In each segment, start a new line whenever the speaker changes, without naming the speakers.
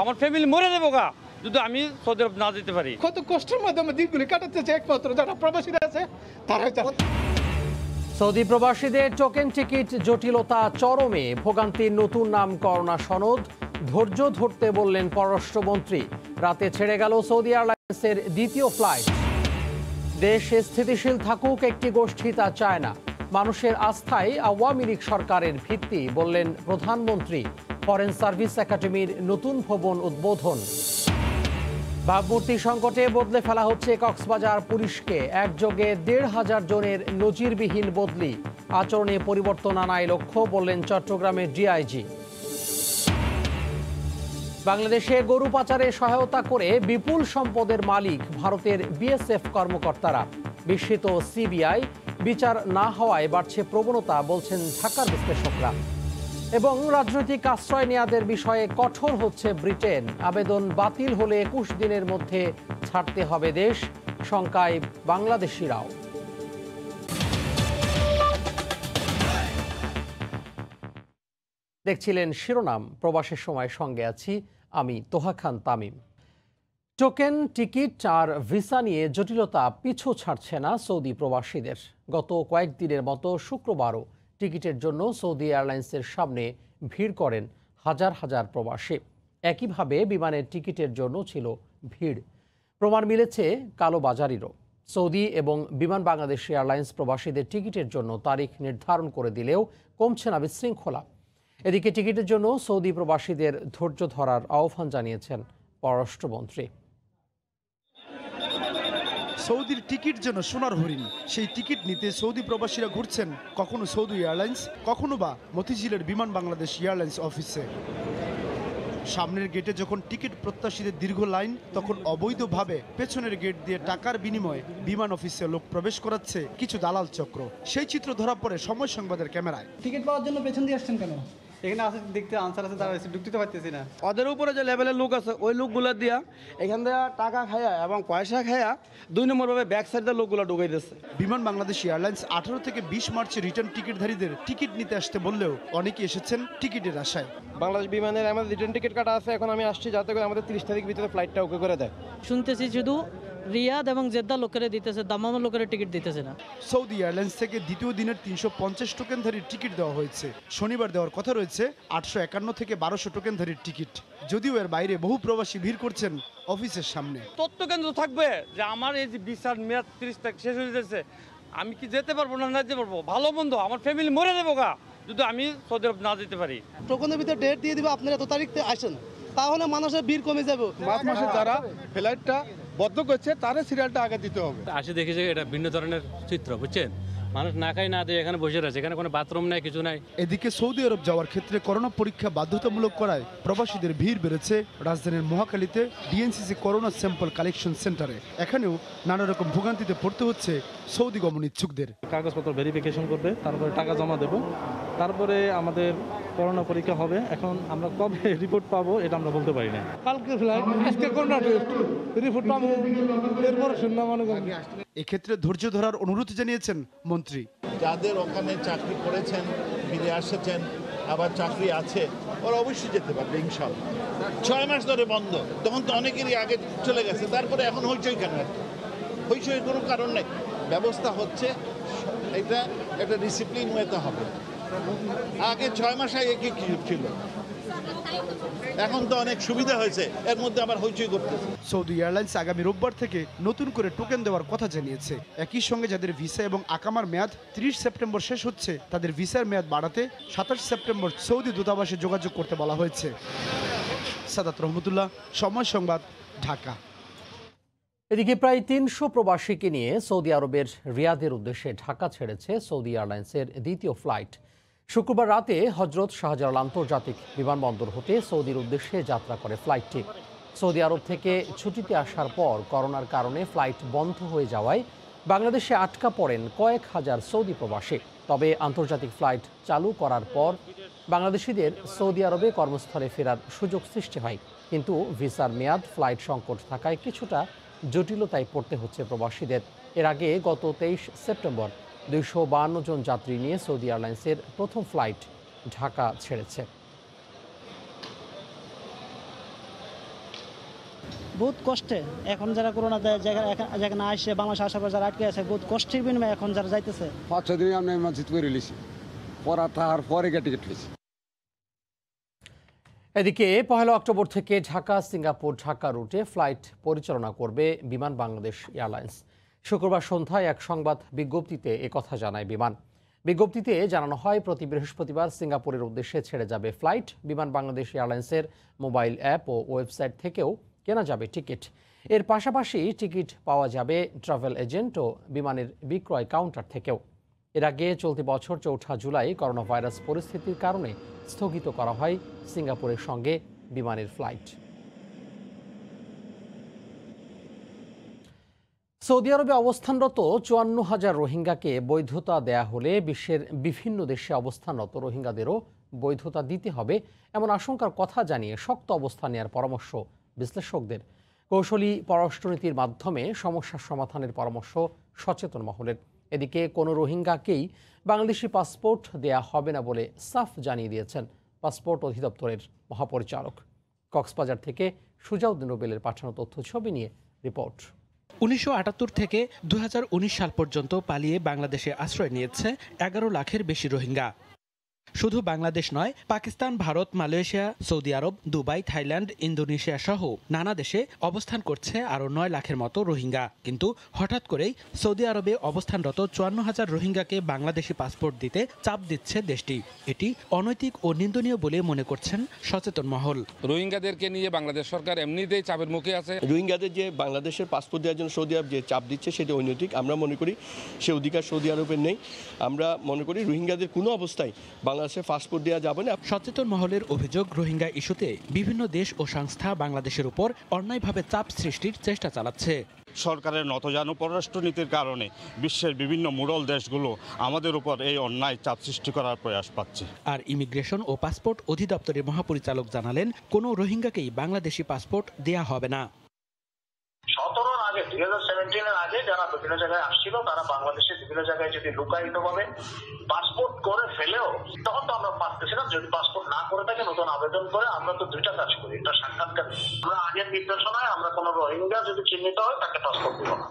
আমার ফ্যামিলি মরে যাবো গা যদি আমি সৌদি আরব না যেতে পারি।
কত কষ্টের মাধ্যমে দিনগুলি কাটাতেছে একমাত্র যারা প্রবাসীরা আছে তারাই জানে।
সৌদি প্রবাসীদের টোকেন টিকিট জটিলতা চরমে, ভোগান্তির নতুন নাম করোনা সনদ। ধৈর্য ধরতে বললেন পররাষ্ট্রমন্ত্রী। রাতে ছেড়ে গেল সৌদি এয়ারলাইন্সের দ্বিতীয় ফ্লাইট। দেশ স্থিতিশীল থাকুক, একটি গোষ্ঠী তা চায় না। মানুষের আস্থায় আওয়ামী লীগ সরকারের ভিত্তি, বললেন প্রধানমন্ত্রী। ফরেন সার্ভিস একাডেমির নতুন ভবন উদ্বোধন। ভাবমূর্তি সংকটে বদলে ফেলা হচ্ছে কক্সবাজার পুলিশকে। একযোগে ১৫০০ জনের নজিরবিহীন বদলি। আচরণে পরিবর্তন আনায় লক্ষ্য, বললেন চট্টগ্রামের ডিআইজি। বাংলাদেশে গরু পাচারে সহায়তা করে বিপুল সম্পদের মালিক ভারতের বিএসএফ কর্মকর্তারা। বিস্মিত সিবিআই, বিচার না হওয়ায় বাড়ছে প্রবণতা, বলছেন ঢাকার বিশ্লেষকরা। এবং রাজনৈতিক আশ্রয় নেয়াদের বিষয়ে কঠোর হচ্ছে ব্রিটেন। আবেদন বাতিল হলে ২১ দিনের মধ্যে ছাড়তে হবে দেশ, শঙ্কায় বাংলাদেশিরাও। দেখছিলেন শিরোনাম, প্রবাসের সময় সঙ্গে আছি আমি তোহা খান তামিম। টোকেন টিকিট আর ভিসা নিয়ে জটিলতা পিছু ছাড়ছে না সৌদি প্রবাসীদের। গত কয়েকদিনের মতো শুক্রবারও টিকিটের জন্য সৌদি এয়ারলাইন্সের সামনে ভিড় করেন হাজার হাজার প্রবাসী। একইভাবে বিমানের টিকিটের জন্য ছিল ভিড়। প্রমাণ মিলেছে কালোবাজারিরও। সৌদি এবং বিমান বাংলাদেশ এয়ারলাইন্স প্রবাসীদের টিকিটের জন্য তারিখ নির্ধারণ করে দিলেও কমছে না বিশৃঙ্খলা। এদিকে টিকিটের জন্য সৌদি প্রবাসীদের ধৈর্য ধরার আহ্বান জানিয়েছেন পররাষ্ট্রমন্ত্রী।
সৌদির টিকিট যেন সোনার হরিণ। সেই টিকিট নিতে সৌদি প্রবাসীরা ঘুরছেন কখনো সৌদি এয়ারলাইন্স, কখনো বা মতিঝিলের বিমান বাংলাদেশ এয়ারলাইন্স অফিসে। সামনের গেটে যখন টিকিট প্রত্যাশীদের দীর্ঘ লাইন, তখন অবৈধভাবে পেছনের গেট দিয়ে টাকার বিনিময়ে বিমান অফিসে লোক প্রবেশ করাচ্ছে কিছু দালাল চক্র। সেই চিত্র ধরা পড়ে সময় সংবাদের ক্যামেরায়।
টিকিট পাওয়ার জন্য পেছন দিয়ে আসছেন কেন?
এখানে আছে দেখতে আনসার আছে, তারা ঢুকতে পারতেছি না।
ওদের উপরে যে লেভেলের লোক আছে ওই লোকগুলো দিয়া এখান থেকে টাকা খায়া এবং পয়সা খায়া ২ নম্বর ভাবে ব্যাক সাইডের লোকগুলো ঢুকাই দিচ্ছে।
বিমান বাংলাদেশ এয়ারলাইন্স ১৮ থেকে ২০ মার্চে রিটার্ন টিকিটধারীদের টিকিট নিতে আসতে বললেও অনেকে এসেছেন টিকিটের আশায়।
বাংলাদেশ বিমানের আমাদের রিটার্ন টিকিট কাটা আছে, এখন আমি আসছি যাতে করে আমাদের ৩০ তারিখ ভিতরে ফ্লাইটটা ওকে করে দেয়।
শুনতেছি শুধু রিয়াদ এবং জেদ্দা লোকেরা দিতেছে, দামামের লোকেরা টিকিট দিতেছে না।
সৌদি এয়ারলাইন্স থেকে দ্বিতীয় দিনের ৩৫০ টোকেনধারীর টিকিট দেওয়া হয়েছে। শনিবার দেওয়ার কথা রয়েছে ৮৫১ থেকে ১২০০ টোকেনধারীর টিকিট। যদিও এর বাইরে বহু প্রবাসী ভিড় করছেন অফিসের সামনে।
তথ্য কেন্দ্র থাকবে যে আমার এই যে ভিসার মেয়াদ ৩০ তারিখ শেষ হয়ে যাচ্ছে, আমি কি যেতে পারবো না যেতে পারবো, ভালো মন্দ আমার ফ্যামিলি মরে যাবো গা যদি আমি সৌদি আরব না যেতে পারি।
টোকনের ভিতরে ডেট দিয়ে দিবে, আপনারা এত তারিখতে আসেন, তাহলে মানুষের ভিড় কমে যাবে।
মার্চ মাসে যারা ফ্লাইটটা বদ্ধ করছে তাদের সিরিয়ালটা আগে দিতে হবে।
আসে দেখি যে এটা ভিন্ন ধরনের চিত্র, বুঝছেন? মানুষ না খাই না দিয়ে এখানে বসে রয়েছে, এখানে কোনো বাথরুম নাই, কিছু নাই।
এদিকে সৌদি আরব যাওয়ার ক্ষেত্রে করোনা পরীক্ষা বাধ্যতামূলক করায় প্রবাসীদের ভিড় বেড়েছে রাজধানীর মহাখালীতে ডিএনসিসি করোনা স্যাম্পল কালেকশন সেন্টারে। এখানেও নানা রকম ভোগান্তিতে পড়তে হচ্ছে সৌদি গমন ইচ্ছুকদের।
কাগজপত্র ভেরিফিকেশন করবে, তারপরে টাকা জমা দেব, তারপরে আমাদের করোনা পরীক্ষা হবে। এখন আমরা কবে রিপোর্ট পাবো এটা আমরা বলতে পারি না।
কালকে ফ্লাইট, আজকে করোনা টেস্ট, রিপোর্ট পাবো, এরপরে শুনলাম মনে করেন।
এক্ষেত্রে ধৈর্য ধরার অনুরোধ জানিয়েছেন মন্ত্রী।
যাদের ওখানে চাকরি করেছেন, ফিরে আসেছেন, আবার চাকরি আছে, ওরা অবশ্যই যেতে পারবে ইনশাল্লাহ। ৬ মাস ধরে বন্ধ, তখন তো অনেকেরই আগে চলে গেছে, তারপরে এখন হইচই কেন? হইচই কোনো কারণ নেই, ব্যবস্থা হচ্ছে। এটা একটা ডিসিপ্লিন ওয়েতে হবে। আগে ৬ মাস আগে কি ছিল, এখন তো অনেক সুবিধা হয়েছে, এর মধ্যে আবার হইচই করতেছে।
সৌদি এয়ারলাইন্স আগামী রোববার থেকে নতুন করে টোকেন দেওয়ার কথা জানিয়েছে। একই সঙ্গে যাদের ভিসা এবং আকামার মেয়াদ ৩০ সেপ্টেম্বর শেষ হচ্ছে, তাদের ভিসার মেয়াদ বাড়াতে ২৭ সেপ্টেম্বর সৌদি দূতাবাসে যোগাযোগ করতে বলা হয়েছে। সাদাত রহমতুল্লাহ, সময় সংবাদ, ঢাকা।
এদিকে প্রায় ৩০০ প্রবাসীকে নিয়ে সৌদি আরবের রিয়াদের উদ্দেশ্যে ঢাকা ছেড়েছে সৌদি এয়ারলাইন্সের দ্বিতীয় ফ্লাইট। শুক্রবার রাতে হজরত শাহজালাল আন্তর্জাতিক বিমানবন্দর হতে সৌদির উদ্দেশ্যে যাত্রা করে ফ্লাইটটি। সৌদি আরব থেকে ছুটিতে আসার পর করোনার কারণে ফ্লাইট বন্ধ হয়ে যাওয়ায় বাংলাদেশে আটকা পড়েন কয়েক হাজার সৌদি প্রবাসী। তবে আন্তর্জাতিক ফ্লাইট চালু করার পর বাংলাদেশিদের সৌদি আরবে কর্মস্থলে ফেরার সুযোগ সৃষ্টি হয়। কিন্তু ভিসার মেয়াদ, ফ্লাইট সংকট থাকায় কিছুটা জটিলতায় পড়তে হচ্ছে প্রবাসীদের। এর আগে গত ২৩ সেপ্টেম্বর ২৫২ জন যাত্রী নিয়ে সৌদি এয়ারলাইন্সের প্রথম ফ্লাইট ঢাকা ছেড়েছে।
বহুত কষ্টে এখন যারা করোনা যেখানে আসছে বাংলাদেশ আসার পর যারা আটকে আছে বহুত কষ্টের বিনিময়ে এখন যারা যাইতেছে
5-6 দিন আমি মসজিদ করে লিছি পড়া তার পরে টিকিট হয়েছে।
এদিকে 1 অক্টোবর থেকে ঢাকা সিঙ্গাপুর ঢাকা রুটে ফ্লাইট পরিচালনা করবে বিমান বাংলাদেশ এয়ারলাইন্স। শুক্রবার সন্ধ্যায় এক সংবাদ বিজ্ঞপ্তিতে একথা জানায় বিমান। বিজ্ঞপ্তিতে জানানো হয় প্রতি বৃহস্পতিবার সিঙ্গাপুরের উদ্দেশ্যে ছেড়ে যাবে ফ্লাইট। বিমান বাংলাদেশ এয়ারলাইন্সের মোবাইল অ্যাপ ও ওয়েবসাইট থেকেও কেনা যাবে টিকিট। এর পাশাপাশি টিকিট পাওয়া যাবে ট্রাভেল এজেন্ট ও বিমানের বিক্রয় কাউন্টার থেকেও। এর আগে চলতি বছর 4 জুলাই করোনা ভাইরাস পরিস্থিতির কারণে স্থগিত করা হয় সিঙ্গাপুরের সঙ্গে বিমানের ফ্লাইট। সৌদি আরবে অবস্থানরত 54,000 রোহিঙ্গাকে বৈধতা দেয়া হলে বিশ্বের বিভিন্ন দেশে অবস্থানরত রোহিঙ্গাদেরও বৈধতা দিতে হবে এমন আশঙ্কার কথা জানিয়ে শক্ত অবস্থান নেওয়ার পরামর্শ বিশ্লেষকদের। কৌশলী পররাষ্ট্রনীতির মাধ্যমে সমস্যার সমাধানের পরামর্শ সচেতন মহলের। এদিকে কোনো রোহিঙ্গাকেই বাংলাদেশি পাসপোর্ট দেয়া হবে না বলে সাফ জানিয়ে দিয়েছেন পাসপোর্ট অধিদপ্তরের মহাপরিচালক। কক্সবাজার থেকে সুজাউদ্দিন রুবেলের পাঠানো তথ্য ছবি নিয়ে রিপোর্ট।
1978 থেকে 2019 সাল পর্যন্ত পালিয়ে বাংলাদেশে আশ্রয় নিয়েছে 11 লাখের বেশি রোহিঙ্গা। শুধু বাংলাদেশ নয়, পাকিস্তান, ভারত, মালয়েশিয়া, সৌদি আরব, দুবাই, থাইল্যান্ড, ইন্দোনেশিয়া সহ নানা দেশে অবস্থান করছে আরও 9 লাখের মতো রোহিঙ্গা। কিন্তু হঠাৎ করেই সৌদি আরবে অবস্থানরত 54,000 রোহিঙ্গাকে বাংলাদেশি পাসপোর্ট দিতে চাপ দিচ্ছে দেশটি। এটি অনৈতিক ও নিন্দনীয় বলে মনে করছেন সচেতন মহল।
রোহিঙ্গাদেরকে নিয়ে বাংলাদেশ সরকার এমনিতেই চাপের মুখে আছে।
রোহিঙ্গাদের যে বাংলাদেশের পাসপোর্ট দেওয়ার জন্য সৌদি আরব যে চাপ দিচ্ছে সেটা অনৈতিক। আমরা মনে করি সে অধিকার সৌদি আরবের নেই। আমরা মনে করি রোহিঙ্গাদের কোনো অবস্থায় বাংলাদেশে পাসপোর্ট দেওয়া যাবে না।
সচেতন মহলের অভিযোগ, রোহিঙ্গা ইস্যুতে বিভিন্ন দেশ ও সংস্থা বাংলাদেশের উপর অন্যায়ভাবে চাপ সৃষ্টির চেষ্টা চালাচ্ছে।
সরকারের নতজানু পররাষ্ট্রনীতির কারণে বিশ্বের বিভিন্ন মুরল দেশগুলো আমাদের উপর এই অন্যায় চাপ সৃষ্টি করার প্রয়াস পাচ্ছে।
আর ইমিগ্রেশন ও পাসপোর্ট অধিদপ্তরের মহাপরিচালক জানালেন, কোনো রোহিঙ্গাকেই বাংলাদেশি পাসপোর্ট দেয়া হবে না।
17 আগে 2017 আগে যারা বিভিন্ন জায়গায় আসছিল তারা বাংলাদেশের বিভিন্ন জায়গায় যদি লুকায়িতভাবে পাসপোর্ট করে ফেলেও তখন তো আমরা পারতেছিলাম। যদি পাসপোর্ট না করে থাকে নতুন আবেদন করে আমরা তো দুইটা কাজ করি, এটা সাক্ষাৎকার। আমরা আগের নির্দেশনায় আমরা কোনো রোহিঙ্গা যদি চিহ্নিত হয় তাকে পাসপোর্ট দিব না।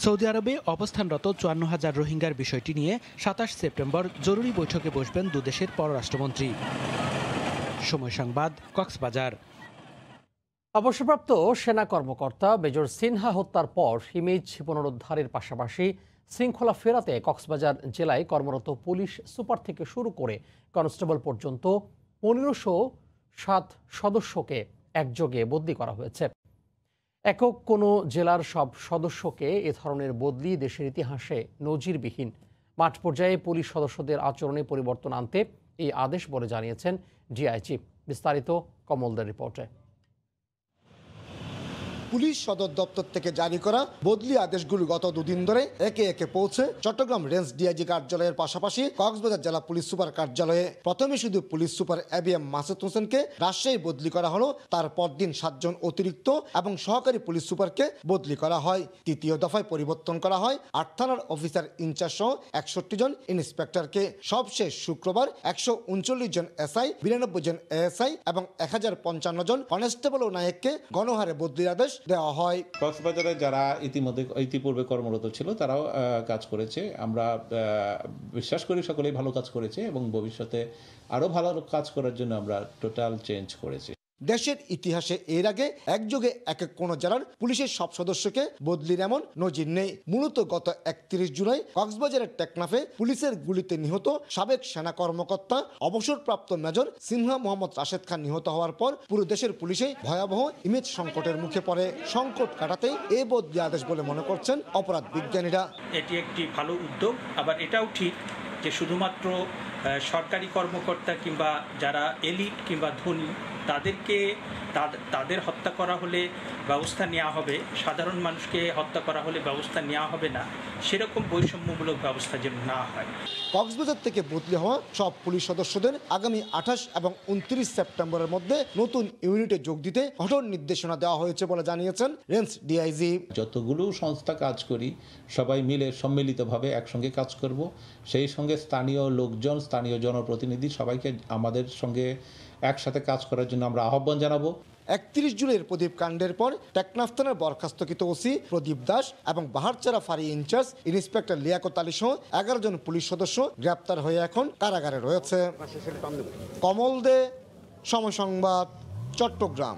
সৌদি আরবে অবস্থানরত 54,000 রোহিঙ্গার বিষয়টি নিয়ে 27 সেপ্টেম্বর জরুরি বৈঠকে বসবেন দুদেশের পররাষ্ট্রমন্ত্রী। সময় সংবাদ, কক্সবাজার।
অবসরপ্রাপ্ত সেনা কর্মকর্তা মেজর সিনহা হত্যার পর ইমেজ পুনরুদ্ধারের পাশাপাশি শৃঙ্খলা ফেরাতে কক্সবাজার জেলায় কর্মরত পুলিশ সুপার থেকে শুরু করে কনস্টেবল পর্যন্ত 1507 সদস্যকে একযোগে বদলি করা হয়েছে। একক কোনো জেলার সব সদস্যকে এ ধরনের বদলি দেশের ইতিহাসে নজিরবিহীন। মাঠ পর্যায়ে পুলিশ সদস্যদের আচরণে পরিবর্তন আনতে এই আদেশ বলে জানিয়েছেন ডিআইজি। বিস্তারিত কমলদের রিপোর্টে।
পুলিশ সদর দপ্তর থেকে জারি করা বদলি আদেশগুলো গত দুদিন ধরে একে একে পৌঁছে চট্টগ্রাম রেঞ্জ ডিআইজি কার্যালয়ের পাশাপাশি কক্সবাজার জেলা পুলিশ সুপার কার্যালয়ে। প্রথমে শুধু পুলিশ সুপার এবিএম মাসুদ হোসেনকে রাজশাহী বদলি করা হলো, তার পরদিন 7 জন অতিরিক্ত এবং সহকারী পুলিশ সুপারকে বদলি করা হয়। তৃতীয় দফায় পরিবর্তন করা হয় 8 থানার অফিসার ইনচার্জ সহ 61 জন ইন্সপেক্টরকে। সবশেষ শুক্রবার 139 জন এসআই, 92 জন এএসআই এবং 1055 জন কনস্টেবল ও নায়ককে গণহারে বদলির আদেশ দেওয়া হয়।
কক্সবাজারে যারা ইতিপূর্বে কর্মরত ছিল তারাও কাজ করেছে। আমরা বিশ্বাস করি সকলেই ভালো কাজ করেছে এবং ভবিষ্যতে আরো ভালো কাজ করার জন্য আমরা টোটাল চেঞ্জ করেছি।
দেশের ইতিহাসে এর আগে একযোগে এক কোনো জেলার পুলিশের সব সদস্যকে বদলির এমন নজির নেই। মূলত গত 31 জুলাই কক্সবাজারের টেকনাফে পুলিশের গুলিতে নিহত সাবেক সেনা কর্মকর্তা অবসরপ্রাপ্ত মেজর সিনহা মোহাম্মদ রাশেদ খান নিহত হওয়ার পর পুরো দেশের পুলিশে ভয়াবহ ইমেজ সংকটের মুখে পড়ে। সংকট কাটাতেই এই বদলি আদেশ বলে মনে করছেন অপরাধ বিজ্ঞানীরা।
এটি একটি ভালো উদ্যোগ। আবার এটাও ঠিক যে শুধুমাত্র সরকারি কর্মকর্তা কিংবা যারা এলিট কিংবা ধনী তাদের হত্যা করা হলে ব্যবস্থা নেওয়া হবে, সাধারণ মানুষকে হত্যা করা হলে ব্যবস্থা নেওয়া হবে না, সেরকম বৈষম্যমূলক ব্যবস্থা যেন না হয়।
কক্সবাজার থেকে বদলি হওয়া সব পুলিশ সদস্যদের আগামী 28 এবং 29 সেপ্টেম্বরের মধ্যে নতুন ইউনিটে যোগ দিতে কঠোর নির্দেশনা দেওয়া হয়েছে বলে জানিয়েছেন রেঞ্জ ডিআইজি।
যতগুলো সংস্থা কাজ করি সবাই মিলে সম্মিলিতভাবে একসঙ্গে কাজ করব। সেই সঙ্গে স্থানীয় লোকজন, স্থানীয় জনপ্রতিনিধি সবাইকে আমাদের সঙ্গে একসাথে কাজ করার জন্য আমরা আহ্বান জানাবো।
31 জুলাইয়ের প্রদীপ কাণ্ডের পর টেকনাফ থানার বরখাস্তকৃত ওসি প্রদীপ দাস এবং বাহারচারা ফাঁড়ি ইনচার্জ ইন্সপেক্টর লিয়াকত আলী সহ 11 জন পুলিশ সদস্য গ্রেপ্তার হয়ে এখন কারাগারে রয়েছে। কমল দে, সময় সংবাদ, চট্টগ্রাম।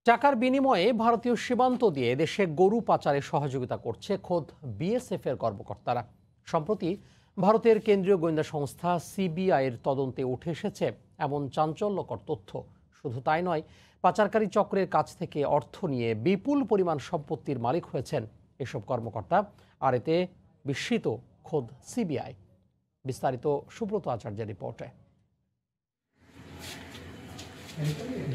টাকার বিনিময়ে ভারতীয় সীমান্ত দিয়ে দেশে গরু পাচারে সহযোগিতা করছে খোদ বিএসএফ এর কর্মকর্তারা। সম্প্রতি ভারতের কেন্দ্রীয় গোয়েন্দা সংস্থা সিবিআইয়ের তদন্তে উঠে এসেছে এমন চাঞ্চল্যকর তথ্য। শুধু তাই নয়, পাচারকারী চক্রের কাছ থেকে অর্থ নিয়ে বিপুল পরিমাণ সম্পত্তির মালিক হয়েছেন এসব কর্মকর্তা। আর এতে বিস্মিত খোদ সিবিআই। বিস্তারিত সুব্রত আচার্যের রিপোর্টে।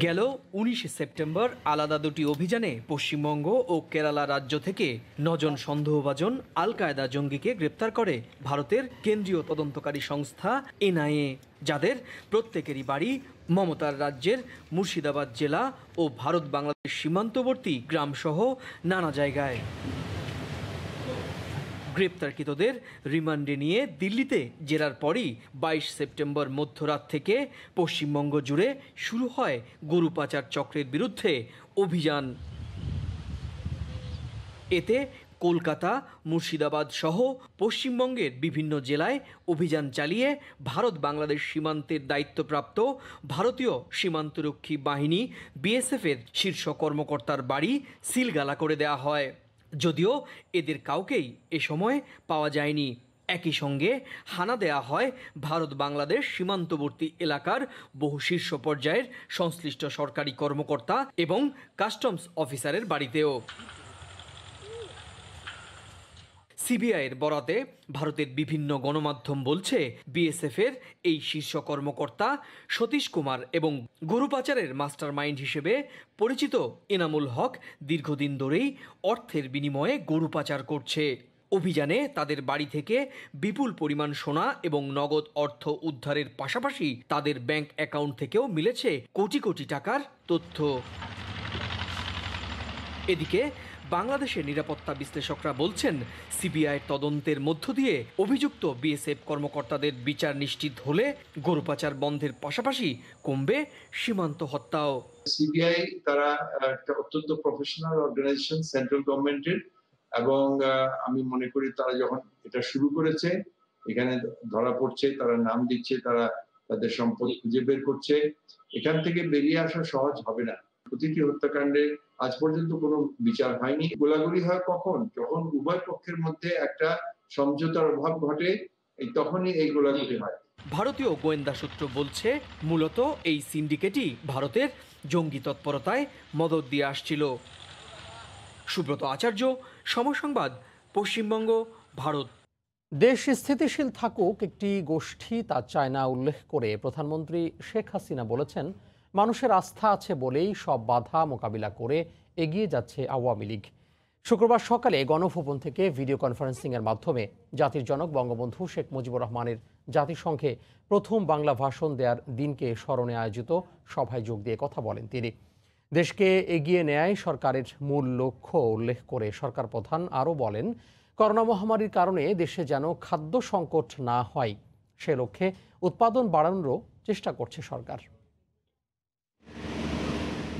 গেল 19 সেপ্টেম্বর আলাদা দুটি অভিযানে পশ্চিমবঙ্গ ও কেরালা রাজ্য থেকে 9 জন সন্দেহভাজন আল কায়দা জঙ্গিকে গ্রেপ্তার করে ভারতের কেন্দ্রীয় তদন্তকারী সংস্থা এনআইএ, যাদের প্রত্যেকেরই বাড়ি মমতার রাজ্যের মুর্শিদাবাদ জেলা ও ভারত বাংলাদেশ সীমান্তবর্তী গ্রামসহ নানা জায়গায়। গ্রেপ্তারকৃতদের রিমান্ডে নিয়ে দিল্লিতে জেরার পরই 22 সেপ্টেম্বর মধ্যরাত থেকে পশ্চিমবঙ্গ জুড়ে শুরু হয় গরু পাচার চক্রের বিরুদ্ধে অভিযান। এতে কলকাতা, মুর্শিদাবাদ সহ পশ্চিমবঙ্গের বিভিন্ন জেলায় অভিযান চালিয়ে ভারত বাংলাদেশ সীমান্তের দায়িত্বপ্রাপ্ত ভারতীয় সীমান্তরক্ষী বাহিনী বিএসএফের শীর্ষ কর্মকর্তার বাড়ি সিলগালা করে দেওয়া হয়। যদিও এদের কাউকেই এ সময় পাওয়া যায়নি। একই সঙ্গে হানা দেয়া হয় ভারত বাংলাদেশ সীমান্তবর্তী এলাকার বহু শীর্ষ পর্যায়ের সংশ্লিষ্ট সরকারি কর্মকর্তা এবং কাস্টমস অফিসারের বাড়িতেও। সিবিআইয়ের বরাতে ভারতের বিভিন্ন গণমাধ্যম বলছে, বিএসএফের এই শীর্ষ কর্মকর্তা সতীশ কুমার এবং গরু পাচারের মাস্টার মাইন্ড হিসেবে পরিচিত এনামুল হক দীর্ঘদিন ধরেই অর্থের বিনিময়ে গরু পাচার করছে। অভিযানে তাদের বাড়ি থেকে বিপুল পরিমাণ সোনা এবং নগদ অর্থ উদ্ধারের পাশাপাশি তাদের ব্যাংক অ্যাকাউন্ট থেকেও মিলেছে কোটি কোটি টাকার তথ্য। এদিকে বাংলাদেশের নিরাপত্তা বিশ্লেষকরা বলছেন, সিবিআই তদন্তের মধ্য দিয়ে অভিযুক্ত বিএসএফ কর্মকর্তাদের বিচার নিশ্চিত হলে গরু পাচার বন্ধের পাশাপাশি কমবে সীমান্ত হত্যাও।
সিবিআই তারা একটা অত্যন্ত প্রফেশনাল অর্গানাইজেশন সেন্ট্রাল গভর্নমেন্টের, এবং আমি মনে করি তারা যখন এটা শুরু করেছে, এখানে ধরা পড়ছে, তারা নাম দিচ্ছে, তারা তাদের সম্পদ খুঁজে বের করছে, এখান থেকে বেরিয়ে আসা সহজ হবে না। প্রতিটি হত্যাকাণ্ডে আজ পর্যন্ত কোনো বিচার হয়নি। গোলাগুলি হয় কখন? যখন উভয় পক্ষের মধ্যে একটা সমঝোতার অভাব ঘটে, তখনই এই গোলাগুলি হয়।
ভারতীয় গোয়েন্দা সূত্র বলছে, মূলত এই সিন্ডিকেটই ভারতের জঙ্গি তৎপরতায় মদদ দিয়ে আসছিল। সুব্রত আচার্য, সময় সংবাদ, পশ্চিমবঙ্গ, ভারত।
দেশ স্থিতিশীল থাকুক একটি গোষ্ঠী তা চায় না উল্লেখ করে প্রধানমন্ত্রী শেখ হাসিনা বলেছেন, মানুষের আস্থা আছে বলেই সব বাধা মোকাবিলা করে এগিয়ে যাচ্ছে আওয়ামী লীগ। শুক্রবার সকালে গণভবন থেকে ভিডিও কনফারেন্সিংয়ের মাধ্যমে জাতির জনক বঙ্গবন্ধু শেখ মুজিবুর রহমানের জাতিসংঘে প্রথম বাংলা ভাষণ দেওয়ার দিনকে স্মরণে আয়োজিত সভায় যোগ দিয়ে কথা বলেন তিনি। দেশকে এগিয়ে নেয়াই সরকারের মূল লক্ষ্য উল্লেখ করে সরকার প্রধান আরও বলেন, করোনা মহামারীর কারণে দেশে যেন খাদ্য সংকট না হয় সে লক্ষ্যে উৎপাদন বাড়ানোরও চেষ্টা করছে সরকার।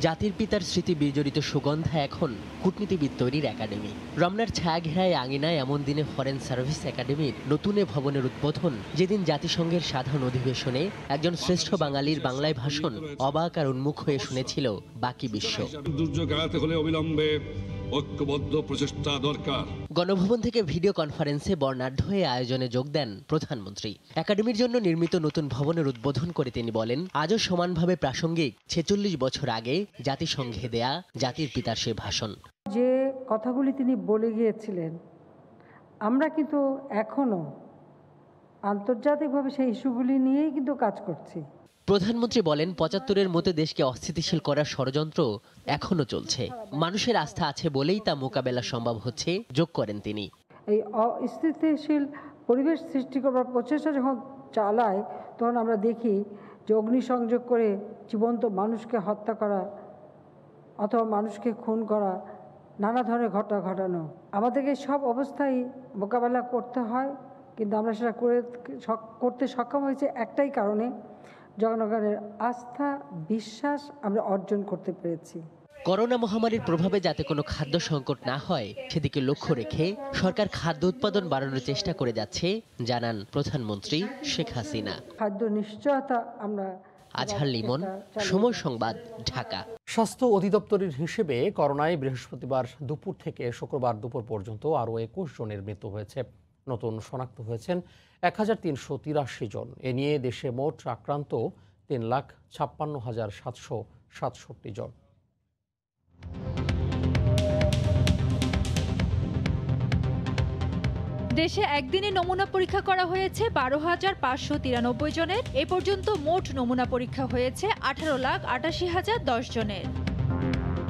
জাতির পিতার স্মৃতি বিজড়িত সুগন্ধা এখন কূটনীতিবিদ তৈরির একাডেমি। রমনার ছায়া ঘেরায় আঙিনায় এমন দিনে ফরেন সার্ভিস একাডেমির নতুন ভবনের উদ্বোধন, যেদিন জাতিসংঘের সাধারণ অধিবেশনে একজন শ্রেষ্ঠ বাঙালির বাংলায় ভাষণ অবাক আর উন্মুখ হয়ে শুনেছিল বাকি বিশ্ব।
দুর্যোগ এড়াতে হলে অবিলম্বে ঐক্যবদ্ধ প্রচেষ্টা দরকার।
গণভবন থেকে ভিডিও কনফারেন্সে বর্ণাঢ্য হয়ে আয়োজনে যোগ দেন প্রধানমন্ত্রী। একাডেমির জন্য নির্মিত নতুন ভবনের উদ্বোধন করে তিনি বলেন, আজও সমানভাবে প্রাসঙ্গিক 46 বছর আগে জাতিসংঘে দেয়া জাতির পিতার সে ভাষণ।
যে কথাগুলি তিনি বলে গিয়েছিলেন, আমরা কিন্তু এখনো আন্তর্জাতিকভাবে সেই ইস্যুগুলি নিয়েই কিন্তু কাজ করছি।
প্রধানমন্ত্রী বলেন, 75-এর মতো দেশকে অস্থিতিশীল করার ষড়যন্ত্র এখনো চলছে। মানুষের আস্থা আছে বলেই তা মোকাবেলা সম্ভব হচ্ছে, যোগ করেন তিনি।
এই অস্থিতিশীল পরিবেশ সৃষ্টি করবার প্রচেষ্টা যখন চালায়, তখন আমরা দেখি যে অগ্নিসংযোগ করে জীবন্ত মানুষকে হত্যা করা অথবা মানুষকে খুন করা, নানা ধরনের ঘটনা ঘটানো। আমাদেরকে সব অবস্থায় মোকাবেলা করতে হয়, কিন্তু আমরা সেটা করতে সক্ষম হয়েছে একটাই কারণে, জনগণের আস্থা বিশ্বাস আমরা অর্জন করতে পেরেছি।
করোনা মহামারীর প্রভাবে যাতে কোনো খাদ্য সংকট না হয় সেদিকে লক্ষ্য রেখে সরকার খাদ্য উৎপাদন বাড়ানোর চেষ্টা করে যাচ্ছে জানান প্রধানমন্ত্রী শেখ হাসিনা।
খাদ্য নিশ্চয়তা আমরা
আজহার লিমন, সময় সংবাদ, ঢাকা।
স্বাস্থ্য অধিদপ্তরের হিসেবে করোনায় বৃহস্পতিবার দুপুর থেকে শুক্রবার দুপুর পর্যন্ত আরও 21 জনের মৃত্যু হয়েছে। নতুন শনাক্ত হয়েছেন 1383 জন। এ নিয়ে দেশে মোট আক্রান্ত 3,56,767 জন।
দেশে একদিনে নমুনা পরীক্ষা করা হয়েছে 12,593 জনের। এ পর্যন্ত মোট নমুনা পরীক্ষা হয়েছে 18,88,010 জনের।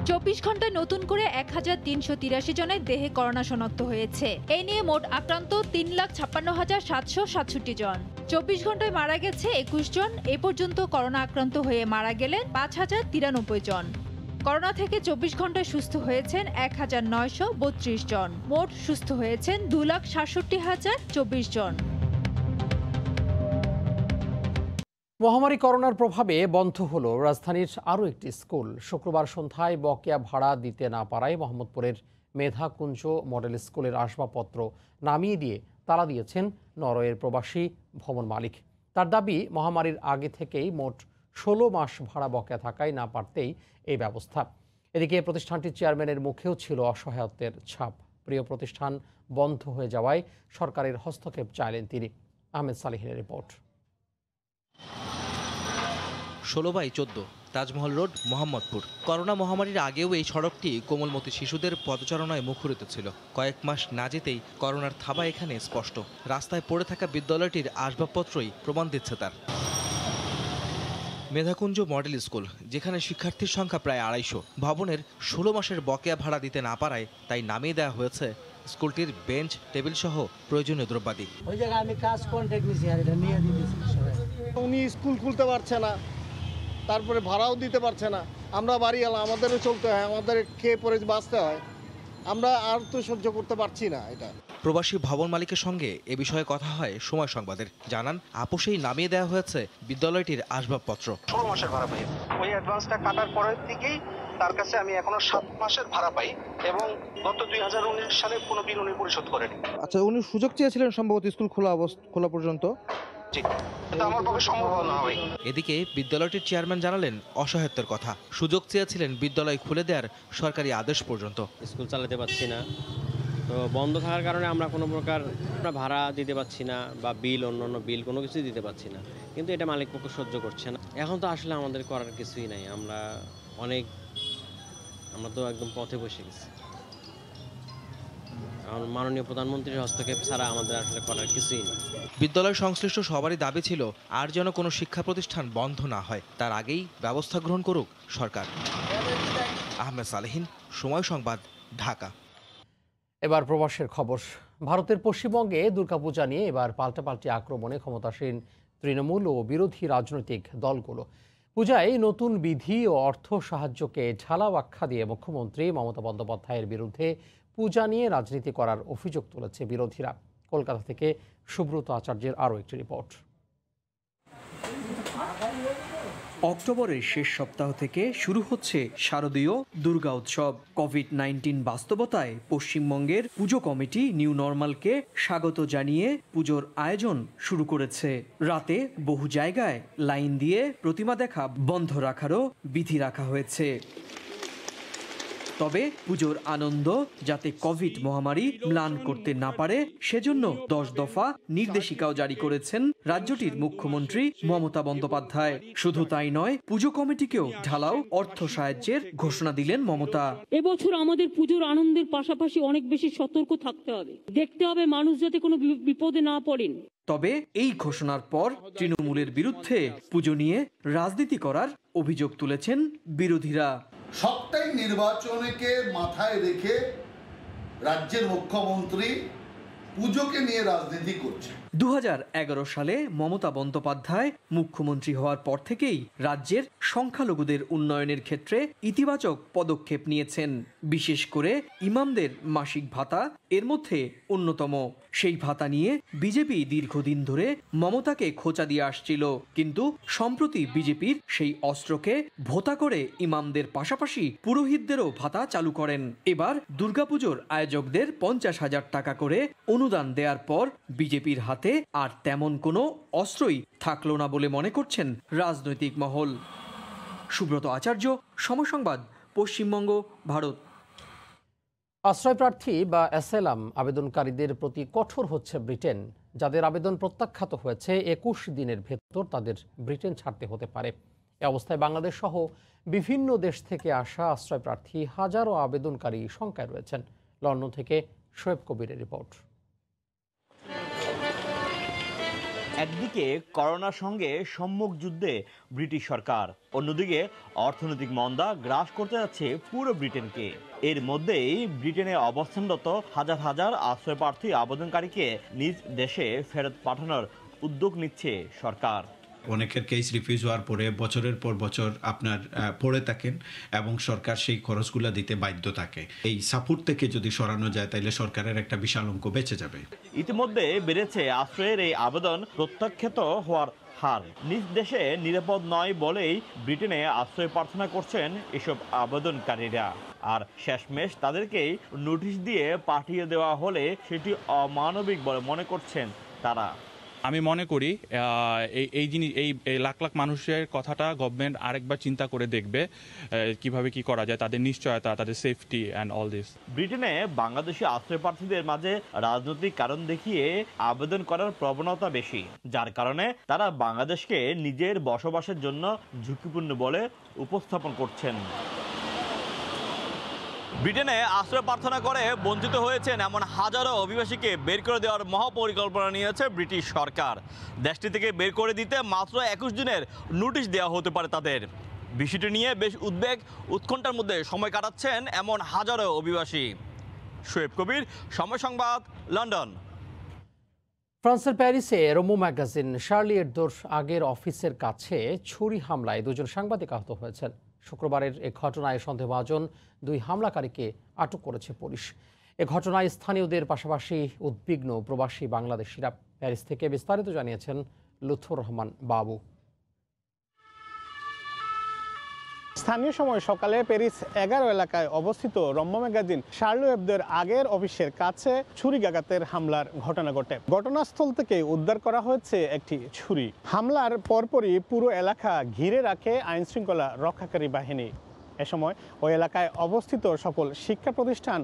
24 ঘন্টায় নতুন করে 1,383 জনের দেহে করোনা শনাক্ত হয়েছে। এই নিয়ে মোট আক্রান্ত 3,56,767 জন। 24 ঘন্টায় মারা গেছে 21 জন। এ পর্যন্ত করোনা আক্রান্ত হয়ে মারা গেলেন 5,093 জন। করোনা থেকে 24 ঘন্টায় সুস্থ হয়েছেন 1,932 জন। মোট সুস্থ হয়েছেন 2,67,024 জন।
মহামারী করোনার প্রভাবে বন্ধ হলো রাজধানীর আরও একটি স্কুল। শুক্রবার সন্ধ্যায় বকেয়া ভাড়া দিতে না পারায় মোহাম্মদপুরের মেধাকুঞ্জ মডেল স্কুলের আসবাবপত্র নামিয়ে দিয়ে তালা দিয়েছেন নরওয়ের প্রবাসী ভবন মালিক। তার দাবি, মহামারীর আগে থেকেই মোট 16 মাস ভাড়া বকেয়া থাকায় না পারতেই এই ব্যবস্থা। এদিকে প্রতিষ্ঠানটির চেয়ারম্যানের মুখেও ছিল অসহায়ত্বের ছাপ। প্রিয় প্রতিষ্ঠান বন্ধ হয়ে যাওয়ায় সরকারের হস্তক্ষেপ চাইলেন তিনি। আহমেদ সালেহিনের report.
16/14 Taj Mahal road, Mohammadpur. Corona মহামারীর আগেও এই সড়কটি কোমলমতি শিশুদের পদচারণায় মুখরিত ছিল। কয়েক মাস না যেতেই করোনার থাবা এখানে স্পষ্ট। রাস্তায় পড়ে থাকা বিদ্যালয়টির আসবাবপত্রই প্রমাণ দিচ্ছে তার। মেধাকুঞ্জ মডেল স্কুল, যেখানে শিক্ষার্থীর সংখ্যা প্রায় 250, ভবনের 16 মাসের বকেয়া ভাড়া দিতে না পারায় তাই নামিয়ে দেওয়া হয়েছে স্কুলটির বেঞ্চ, টেবিল সহ প্রয়োজনীয় দ্রব্যাদি।
ওই জায়গায় আমি কাজ কন্ট্রাক্ট নিয়েছি আর এটা নিয়ে দিয়েছি।
উনি স্কুল খুলতে পারছে না, তারপরে ভাড়াও দিতে পারছে না। আমরা বাড়ি এলাম, আমাদেরও চলতে হয়, আমাদের খেয়ে পরে বাঁচতে হয়। আমরা আর তো সহ্য করতে পারছি না এটা।
প্রবাসী ভবন মালিকের সঙ্গে এ বিষয়ে কথা হয় সময় সংবাদের। জানান, আপোষেই নামিয়ে দেওয়া হয়েছে বিদ্যালয়টির আসবাবপত্র।
16 মাসের ভাড়া পাই। ওই অ্যাডভান্সটা কাটার পরের থেকেই তার কাছে আমি এখনো 7 মাসের ভাড়া পাই এবং গত 2019 সালে কোনো বিল উনি পরিশোধ করেনি।
আচ্ছা, উনি সুযোগ চেয়েছিলেন সম্ভবত স্কুল খোলা পর্যন্ত।
আমার পক্ষে সম্ভব না হয়।
এদিকে বিদ্যালয়টির চেয়ারম্যান জানালেন অসহায়ত্বের কথা। সুযোগ চেয়েছিলেন বিদ্যালয় খুলে দেওয়ার সরকারি আদেশ পর্যন্ত।
স্কুল চালাতে পারছি না, তো বন্ধ থাকার কারণে আমরা কোনো প্রকার ভাড়া দিতে পারছি না বা বিল, অন্যান্য বিল কোনো কিছুই দিতে পারছি না। কিন্তু এটা মালিক পক্ষ সহ্য করছে না। এখন তো আসলে আমাদের করার কিছুই নাই। আমরা তো একদম পথে বসে গেছি। মাননীয় প্রধানমন্ত্রীর হস্তক্ষেপ ছাড়া আমাদের আসলে করার কিছুই নেই।
বিদ্যালয় সংশ্লিষ্ট সবারই দাবি ছিল আর যেন কোনো শিক্ষা প্রতিষ্ঠান বন্ধ না হয়, তার আগেই ব্যবস্থা গ্রহণ করুক সরকার। আহমেদ সালেহিন, সময় সংবাদ, ঢাকা।
এবার প্রবাসের খবর। ভারতের পশ্চিমবঙ্গে দুর্গাপূজা নিয়ে এবার পাল্টাপাল্টি আক্রমণে ক্ষমতাসীন তৃণমূল ও বিরোধী রাজনৈতিক দলগুলো। পূজায় নতুন বিধি ও অর্থ সাহায্যকে ঢালাও আখ্যা দিয়ে মুখ্যমন্ত্রী মমতা বন্দ্যোপাধ্যায়ের বিরুদ্ধে পূজা নিয়ে রাজনীতি করার অভিযোগ তুলেছে বিরোধীরা। কলকাতা থেকে সুব্রত আচার্যের আরও একটি রিপোর্ট।
অক্টোবরের শেষ সপ্তাহ থেকে শুরু হচ্ছে শারদীয় দুর্গা উৎসব। কোভিড-19 বাস্তবতায় পশ্চিমবঙ্গের পুজো কমিটি নিউ নর্মালকে স্বাগত জানিয়ে পুজোর আয়োজন শুরু করেছে। রাতে বহু জায়গায় লাইন দিয়ে প্রতিমা দেখা বন্ধ রাখারও বিধি রাখা হয়েছে। তবে পুজোর আনন্দ যাতে কোভিড মহামারী ম্লান করতে না পারে সেজন্য 10 দফা নির্দেশিকাও জারি করেছেন রাজ্যটির মুখ্যমন্ত্রী মমতা বন্দ্যোপাধ্যায়। শুধু তাই নয়, পুজো কমিটিকেও ঢালাও অর্থ সাহায্যের ঘোষণা দিলেন মমতা।
এবছর আমাদের পুজোর আনন্দের পাশাপাশি অনেক বেশি সতর্ক থাকতে হবে, দেখতে হবে মানুষ যাতে কোনো বিপদে না পড়েন।
তবে এই ঘোষণার পর তৃণমূলের বিরুদ্ধে পুজো নিয়ে রাজনীতি করার অভিযোগ তুলেছেন বিরোধীরা।
সবটাই নির্বাচনকে মাথায় রেখে রাজ্যের মুখ্যমন্ত্রী পুজোকে নিয়ে রাজনীতি করছে।
2011 সালে মমতা বন্দ্যোপাধ্যায় মুখ্যমন্ত্রী হওয়ার পর থেকেই রাজ্যের সংখ্যালঘুদের উন্নয়নের ক্ষেত্রে ইতিবাচক পদক্ষেপ নিয়েছেন। বিশেষ করে ইমামদের মাসিক ভাতা এর মধ্যে অন্যতম। সেই ভাতা নিয়ে বিজেপি দীর্ঘদিন ধরে মমতাকে খোঁচা দিয়ে আসছিল, কিন্তু সম্প্রতি বিজেপির সেই অস্ত্রকে ভোতা করে ইমামদের পাশাপাশি পুরোহিতদেরও ভাতা চালু করেন। এবার দুর্গাপুজোর আয়োজকদের 50,000 টাকা করে অনুদান দেওয়ার পর বিজেপির হাতে আর তেমন কোনো অস্ত্রই থাকলো না বলে মনে করছেন রাজনৈতিক মহল। সুব্রত আচার্য, সময় সংবাদ, পশ্চিমবঙ্গ, ভারত।
আশ্রয়প্রার্থী বা অ্যাসাইলাম আবেদনকারীদের প্রতি কঠোর হচ্ছে ব্রিটেন। যাদের আবেদন প্রত্যাখ্যাত হয়েছে 21 দিনের ভেতর তাদের ব্রিটেন ছাড়তে হতে পারে। এ অবস্থায় বাংলাদেশ সহ বিভিন্ন দেশ থেকে আসা আশ্রয়প্রার্থী হাজারো আবেদনকারী শঙ্কায় রয়েছেন। লন্ডন থেকে শোয়েব কবিরের রিপোর্ট।
একদিকে করোনার সঙ্গে সম্মুখ যুদ্ধে ব্রিটিশ সরকার, অন্যদিকে অর্থনৈতিক মন্দা গ্রাস করতে যাচ্ছে পুরো ব্রিটেনকে। এর মধ্যেই ব্রিটেনে অবস্থানরত হাজার হাজার আশ্রয়প্রার্থী আবেদনকারীকে নিজ দেশে ফেরত পাঠানোর উদ্যোগ নিচ্ছে সরকার।
অনেকের কেস রিফিউজ হওয়ার পরে বছরের পর বছর আপনার পড়ে থাকেন এবং সরকার সেই খরচগুলো দিতে বাধ্য থাকে। এই সাপোর্ট থেকে যদি সরানো যায় তাহলে সরকারের একটা বিশাল অঙ্ক বেঁচে যাবে।
ইতিমধ্যে বেড়েছে আশ্রয়ের এই আবেদন প্রত্যাখ্যাত হওয়ার হার। নিজ দেশে নিরাপদ নয় বলেই ব্রিটেনে আশ্রয় প্রার্থনা করছেন এসব আবেদনকারীরা। আর শেষমেশ তাদেরকেই নোটিশ দিয়ে পাঠিয়ে দেওয়া হলে সেটি অমানবিক বলে মনে করছেন তারা।
আমি মনে করি এই লাখ লাখ মানুষের কথাটা গভর্নমেন্ট আরেকবার চিন্তা করে দেখবে কিভাবে কি করা যায়, তাদের নিশ্চয়তা, তাদের সেফটি অ্যান্ড অল দিস।
ব্রিটেনে বাংলাদেশি আশ্রয় প্রার্থীদের মাঝে রাজনৈতিক কারণ দেখিয়ে আবেদন করার প্রবণতা বেশি, যার কারণে তারা বাংলাদেশকে নিজের বসবাসের জন্য ঝুঁকিপূর্ণ বলে উপস্থাপন করছেন। ব্রিটেনে আশ্রয় প্রার্থনা করে বঞ্চিত হয়েছেন এমন হাজারো অভিবাসীকে বের করে দেওয়ার মহাপরিকল্পনা নিয়েছে ব্রিটিশ সরকার। দেশটি থেকে বের করে দিতে মাত্র 21 দিনের নোটিশ দেওয়া হতে পারে তাদের। বিষয়টি নিয়ে বেশ উদ্বেগ উৎকণ্ঠার মধ্যে সময় কাটাচ্ছেন এমন হাজারো অভিবাসী। শোয়েব কবির, সময় সংবাদ, লন্ডন।
ফ্রান্সের প্যারিসে রোমো ম্যাগাজিন শার্লি এবদোর আগের অফিসের কাছে ছুরি হামলায় 2 জন সাংবাদিক আহত হয়েছেন। শুক্রবারের এ ঘটনায় সন্দেহভাজন 2 হামলাকারীকে আটক করেছে পুলিশ। এ ঘটনায় স্থানীয়দের পাশাপাশি উদ্বিগ্ন প্রবাসী বাংলাদেশিরা। প্যারিস থেকে বিস্তারিত জানিয়েছেন লুৎফর রহমান বাবু।
স্থানীয় সময় সকালে প্যারিস 11 এলাকায় অবস্থিত রোমো ম্যাগাজিন শার্লি এবদোর আগের অফিসের কাছে ছুরিকাঘাতের হামলার ঘটনা ঘটে। ঘটনাস্থল থেকে উদ্ধার করা হয়েছে একটি ছুরি। হামলার পরপরই পুরো এলাকা ঘিরে রাখে আইনশৃঙ্খলা রক্ষাকারী বাহিনী। এ সময় ওই এলাকায় অবস্থিত সকল শিক্ষা প্রতিষ্ঠান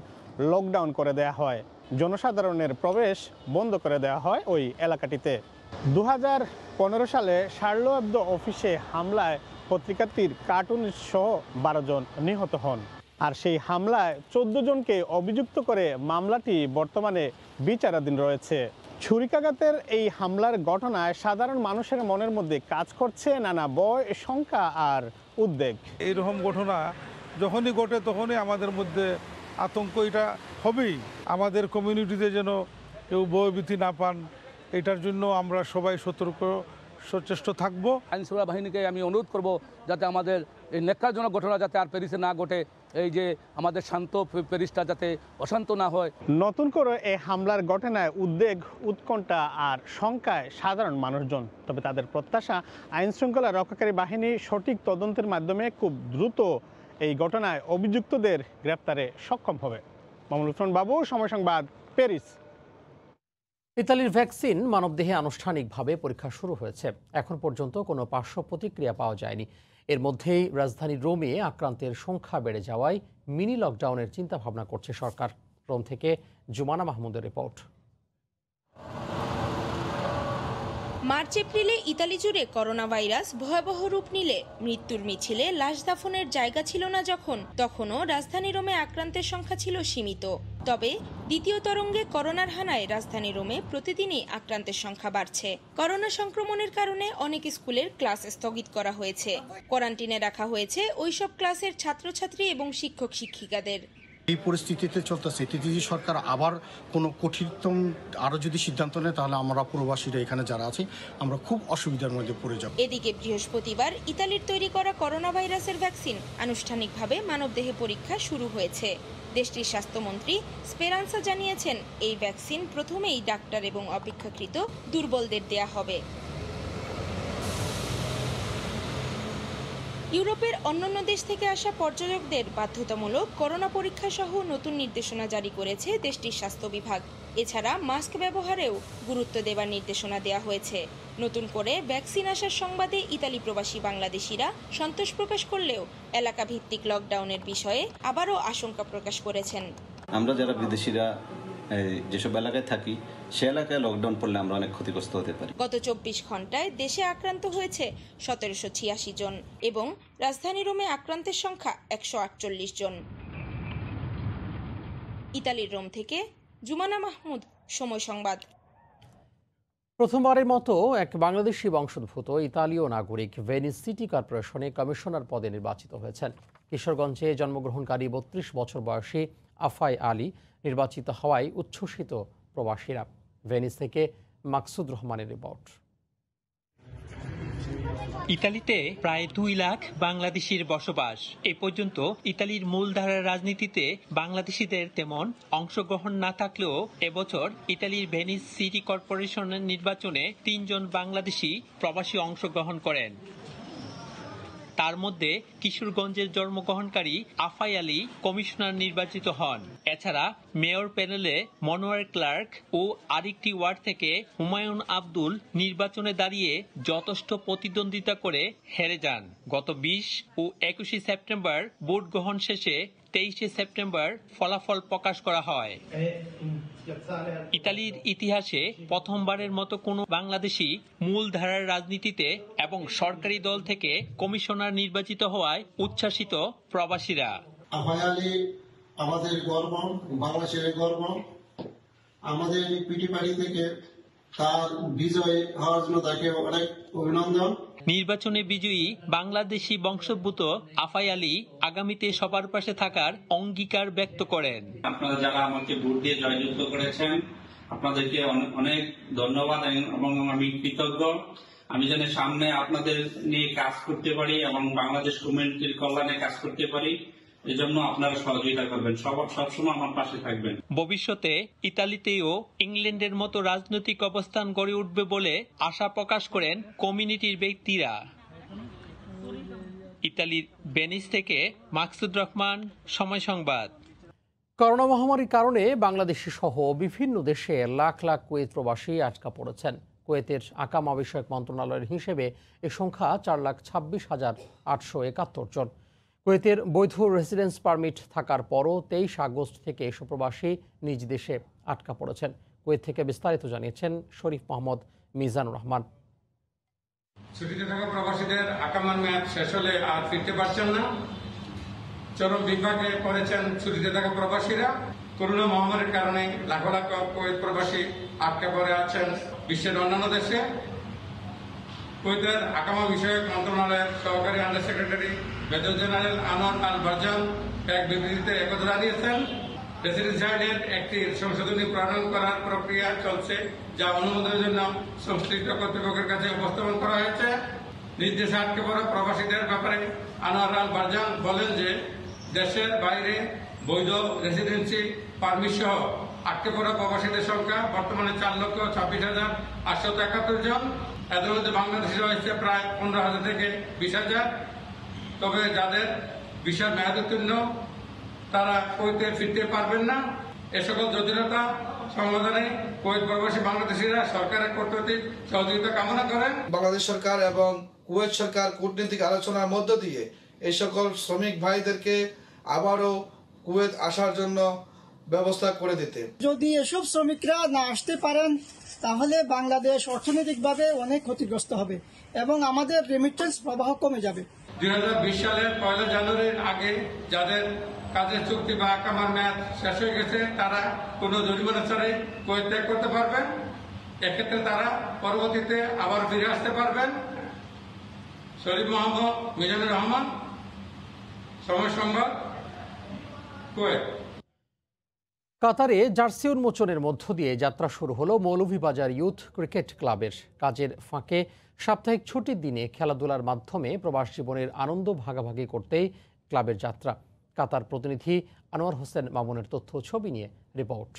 লকডাউন করে দেওয়া হয়। জনসাধারণের প্রবেশ বন্ধ করে দেওয়া হয় ওই এলাকাটিতে। 2015 সালে শার্লি এবদো অফিসে হামলায় পত্রিকাটির কার্টুন সহ 12 জন নিহত হন। আর সেই হামলায় 14 জনকে অভিযুক্ত করে মামলাটি বর্তমানে বিচারাধীন রয়েছে। ছুরিকাঘাতের এই হামলার ঘটনায় সাধারণ মানুষের মনের মধ্যে কাজ করছে নানা ভয়, শঙ্কা আর উদ্বেগ।
এইরকম ঘটনা যখনই ঘটে তখনই আমাদের মধ্যে আতঙ্ক এটা হবেই। আমাদের কমিউনিটিতে যেন কেউ ভয়ভীতি না পান, এটার জন্য আমরা সবাই সচেষ্ট থাকবো।
আইনশৃঙ্খলা বাহিনীকে আমি অনুরোধ করব যাতে আমাদের এই ন্যাক্কারজনক ঘটনা যাতে আর প্যারিসে না ঘটে, এই যে আমাদের শান্ত প্যারিসটা যাতে অশান্ত না হয়।
নতুন করে এই হামলার ঘটনায় উদ্বেগ, উৎকণ্ঠা আর শঙ্কায় সাধারণ মানুষজন। তবে তাদের প্রত্যাশা আইনশৃঙ্খলা রক্ষাকারী বাহিনী সঠিক তদন্তের মাধ্যমে খুব দ্রুত এই ঘটনায় অভিযুক্তদের গ্রেপ্তারে সক্ষম হবে। মামুনুল হোসেন বাবু, সময় সংবাদ, প্যারিস।
ইতালির ভ্যাকসিন মানবদেহে আনুষ্ঠানিকভাবে পরীক্ষা শুরু হয়েছে। এখন পর্যন্ত কোনো পার্শ্ব প্রতিক্রিয়া পাওয়া যায়নি। এর মধ্যেই রাজধানী রোমে আক্রান্তের সংখ্যা বেড়ে যাওয়ায় মিনি লকডাউনের চিন্তাভাবনা করছে সরকার। রোম থেকে জুমানা মাহমুদের রিপোর্ট।
মার্চ এপ্রিলে ইতালি জুড়ে করোনা ভাইরাস ভয়াবহ রূপ নিলে মৃত্যুর মিছিলে লাশ দাফনের জায়গা ছিল না তখনও রাজধানী রোমে আক্রান্তের সংখ্যা ছিল সীমিত। তবে দ্বিতীয় তরঙ্গে করোনার হানায় রাজধানী রোমে প্রতিদিনই আক্রান্তের সংখ্যা বাড়ছে। করোনা সংক্রমণের কারণে অনেক স্কুলের ক্লাস স্থগিত করা হয়েছে। কোয়ারেন্টিনে রাখা হয়েছে ওইসব ক্লাসের ছাত্রছাত্রী এবং শিক্ষক শিক্ষিকাদের।
এই পরিস্থিতিতে চলতেছে, এতে যদি সরকার আবার কোনো কঠিনতম আরও যদি সিদ্ধান্ত নেয় তাহলে আমরা প্রবাসীরা এখানে যারা আছি আমরা খুব অসুবিধার মধ্যে পড়ে যাব।
এদিকে বৃহস্পতিবার ইতালির তৈরি করা করোনা ভাইরাসের ভ্যাকসিন আনুষ্ঠানিকভাবে মানবদেহে পরীক্ষা শুরু হয়েছে। দেশটির স্বাস্থ্যমন্ত্রী স্পেরান্সা জানিয়েছেন, এই ভ্যাকসিন প্রথমেই ডাক্তার এবং অপেক্ষাকৃত দুর্বলদের দেয়া হবে। ইউরোপের অন্যান্য দেশ থেকে আসা পর্যটকদের বাধ্যতামূলক করোনা পরীক্ষা সহ নতুন নির্দেশনা জারি করেছে দেশটির স্বাস্থ্য বিভাগ। এছাড়া মাস্ক ব্যবহারেও গুরুত্ব দেবার নির্দেশনা দেওয়া হয়েছে। নতুন করে ভ্যাকসিন আসার সংবাদে ইতালি প্রবাসী বাংলাদেশিরা সন্তোষ প্রকাশ করলেও এলাকা ভিত্তিক লকডাউনের বিষয়ে আবারও আশঙ্কা প্রকাশ করেছেন।
আমরা যারা বিদেশিরা যেসব এলাকায় থাকি সে এলাকায় লকডাউন পড়লে আমরা অনেক ক্ষতিগ্রস্ত হতে পারি।
গত 24 ঘন্টায় দেশে আক্রান্ত হয়েছে 1786 জন এবং রাজধানী রোমে আক্রান্তের সংখ্যা 148 জন। ইতালির রোম থেকে জুমানা মাহমুদ, সময় সংবাদ।
প্রথমবারের মতো এক বাংলাদেশি বংশোদ্ভূত ইতালীয় নাগরিক ভেনিস সিটি কর্পোরেশনে কমিশনার পদে নির্বাচিত হয়েছেন। কিশোরগঞ্জে জন্মগ্রহণকারী 32 বছর বয়সী আফাই আলী নির্বাচিত হওয়ায় উচ্ছ্বসিত প্রবাসীরা। ভেনিস থেকে মাকসুদ রহমানের রিপোর্ট।
ইতালিতে প্রায় 2 লাখ বাংলাদেশির বসবাস। এ পর্যন্ত ইতালির মূলধারার রাজনীতিতে বাংলাদেশিদের তেমন অংশগ্রহণ না থাকলেও এবছর ইতালির ভেনিস সিটি কর্পোরেশনের নির্বাচনে 3 জন বাংলাদেশি প্রবাসী অংশগ্রহণ করেন। তার মধ্যে কিশোরগঞ্জের জন্মগ্রহণকারী আফাই আলী কমিশনার নির্বাচিত হন। এছাড়া মেয়র প্যানেলে মনোয়ার ক্লার্ক ও আরেকটি ওয়ার্ড থেকে হুমায়ুন আব্দুল নির্বাচনে দাঁড়িয়ে যথেষ্ট প্রতিদ্বন্দ্বিতা করে হেরে যান। গত 20 ও 21 সেপ্টেম্বর ভোট গ্রহণ শেষে 23 সেপ্টেম্বর ফলাফল প্রকাশ করা হয়। ইতালির ইতিহাসে প্রথমবারের মতো কোনো বাংলাদেশি মূলধারার রাজনীতিতে এবং সরকারি দল থেকে কমিশনার নির্বাচিত হওয়ায় উচ্ছ্বাসিত প্রবাসীরা।
আফাই আলী আমাদের গর্ব, বাংলাদেশের গর্ব। আমাদের পিটি পার্টি থেকে তার বিজয় হওয়ার জন্য তাকে অনেক অভিনন্দন।
নির্বাচনে বিজয়ী বাংলাদেশি বংশোদ্ভূত আফাই আলী আগামীতে সবার পাশে থাকার অঙ্গীকার ব্যক্ত করেন।
আপনারা যারা আমাকে ভোট দিয়ে জয়যুক্ত করেছেন আপনাদেরকে অনেক ধন্যবাদ এবং আমি কৃতজ্ঞ। আমি যেন সামনে আপনাদের নিয়ে কাজ করতে পারি এবং বাংলাদেশ কমিউনিটির কল্যাণে কাজ করতে পারি, এজন্য আপনারা সহযোগিতা করবেন, সবসময় আমার পাশে থাকবেন।
ভবিষ্যতে ইতালিতেও ইংল্যান্ডের মতো রাজনৈতিক অবস্থান গড়ে উঠবে বলে আশা প্রকাশ করেন কমিউনিটির ব্যক্তিরা। ইতালির ভেনিস থেকে মাকসুদ রহমান, সময় সংবাদ।
করোনা মহামারীর কারণে বাংলাদেশি সহ বিভিন্ন দেশে লাখ লাখ কুয়েত প্রবাসী আটকা পড়েছেন। কুয়েতের আকামা বিষয়ক মন্ত্রণালয়ের হিসেবে এ সংখ্যা 4,26,871 জন। কুয়েতের বৈধ রেসিডেন্স পারমিট থাকার পরও 23 আগস্ট থেকে এসব প্রবাসী নিজ দেশে আটকা পড়েছেন। কুয়েত থেকে বিস্তারিত জানিয়েছেন শরীফ মোহাম্মদ মিজানুর রহমান।
ছুটিতে থাকা প্রবাসীদের আকামার মেয়াদ শেষ হলে আর ফিরতে পারছেন না। চরম বিপাকে পড়েছেন ছুটিতে থাকা প্রবাসীরা। করোনা মহামারীর কারণে লাখ লাখ কুয়েত প্রবাসী আটকা পড়ে আছেন বিশ্বের অন্যান্য দেশে। কুয়েতের আকামা বিষয়ক মন্ত্রণালয়ের সহকারী under secretary major general Anwar Al Barjan এক বিবৃতিতে একথা জানিয়েছেন, রেসিডেন্সিয়ালের একটি সংশোধনী প্রণয়ন করার প্রক্রিয়া চলছে, যা অনুমোদনের জন্য সংশ্লিষ্ট কর্তৃপক্ষের কাছে উপস্থাপন করা হয়েছে। নির্দেশে আটকে পড়া প্রবাসীদের ব্যাপারে আনোয়ার আল বারজান বলেন যে দেশের বাইরে বৈধ রেসিডেন্সি পারমিট সহ আটকে পড়া প্রবাসীদের সংখ্যা বর্তমানে 4,26,871 জন। এদের মধ্যে বাংলাদেশি রয়েছে প্রায় 15,000 থেকে 20,000। তবে যাদের ভিসার মেয়াদ উত্তীর্ণ তারা কুয়েতে ফিরতে পারবেন না। এ সকল জটিলতা সমাধানে কুয়েত প্রবাসী বাংলাদেশিরা সরকারের কূটনৈতিক সহযোগিতা কামনা করেন।
বাংলাদেশ সরকার এবং কুয়েত সরকার কূটনৈতিক আলোচনার মধ্য দিয়ে এই সকল শ্রমিক ভাইদেরকে আবারও কুয়েত আসার জন্য ব্যবস্থা করে দিতে।
যদি এসব শ্রমিকরা না আসতে পারেন তাহলে বাংলাদেশ অর্থনৈতিকভাবে অনেক ক্ষতিগ্রস্ত হবে এবং আমাদের রেমিটেন্স প্রবাহ কমে যাবে।
2020 সালের 1 জানুয়ারির আগে যাদের কাজের চুক্তি বা আকামার মেয়াদ শেষ হয়ে গেছে তারা কোনো জরিমানা ছাড়াই কুয়েত ত্যাগ করতে পারবেন। এক্ষেত্রে তারা পরবর্তীতে আবার ফিরে আসতে পারবেন। শরীফ মোহাম্মদ মিজানুর রহমান, সময় সংবাদ, কুয়েত।
কাতারে জার্সি উন্মোচনের মধ্য দিয়ে যাত্রা শুরু হলো মৌলভীবাজার ইউথ ক্রিকেট ক্লাবের। কাজের ফাঁকে সাপ্তাহিক ছুটির দিনে খেলাধুলার মাধ্যমে প্রবাস জীবনের আনন্দ ভাগাভাগি করতেই ক্লাবের যাত্রা। কাতার প্রতিনিধি আনোয়ার হোসেন মামুনের তথ্য ছবি নিয়ে রিপোর্ট।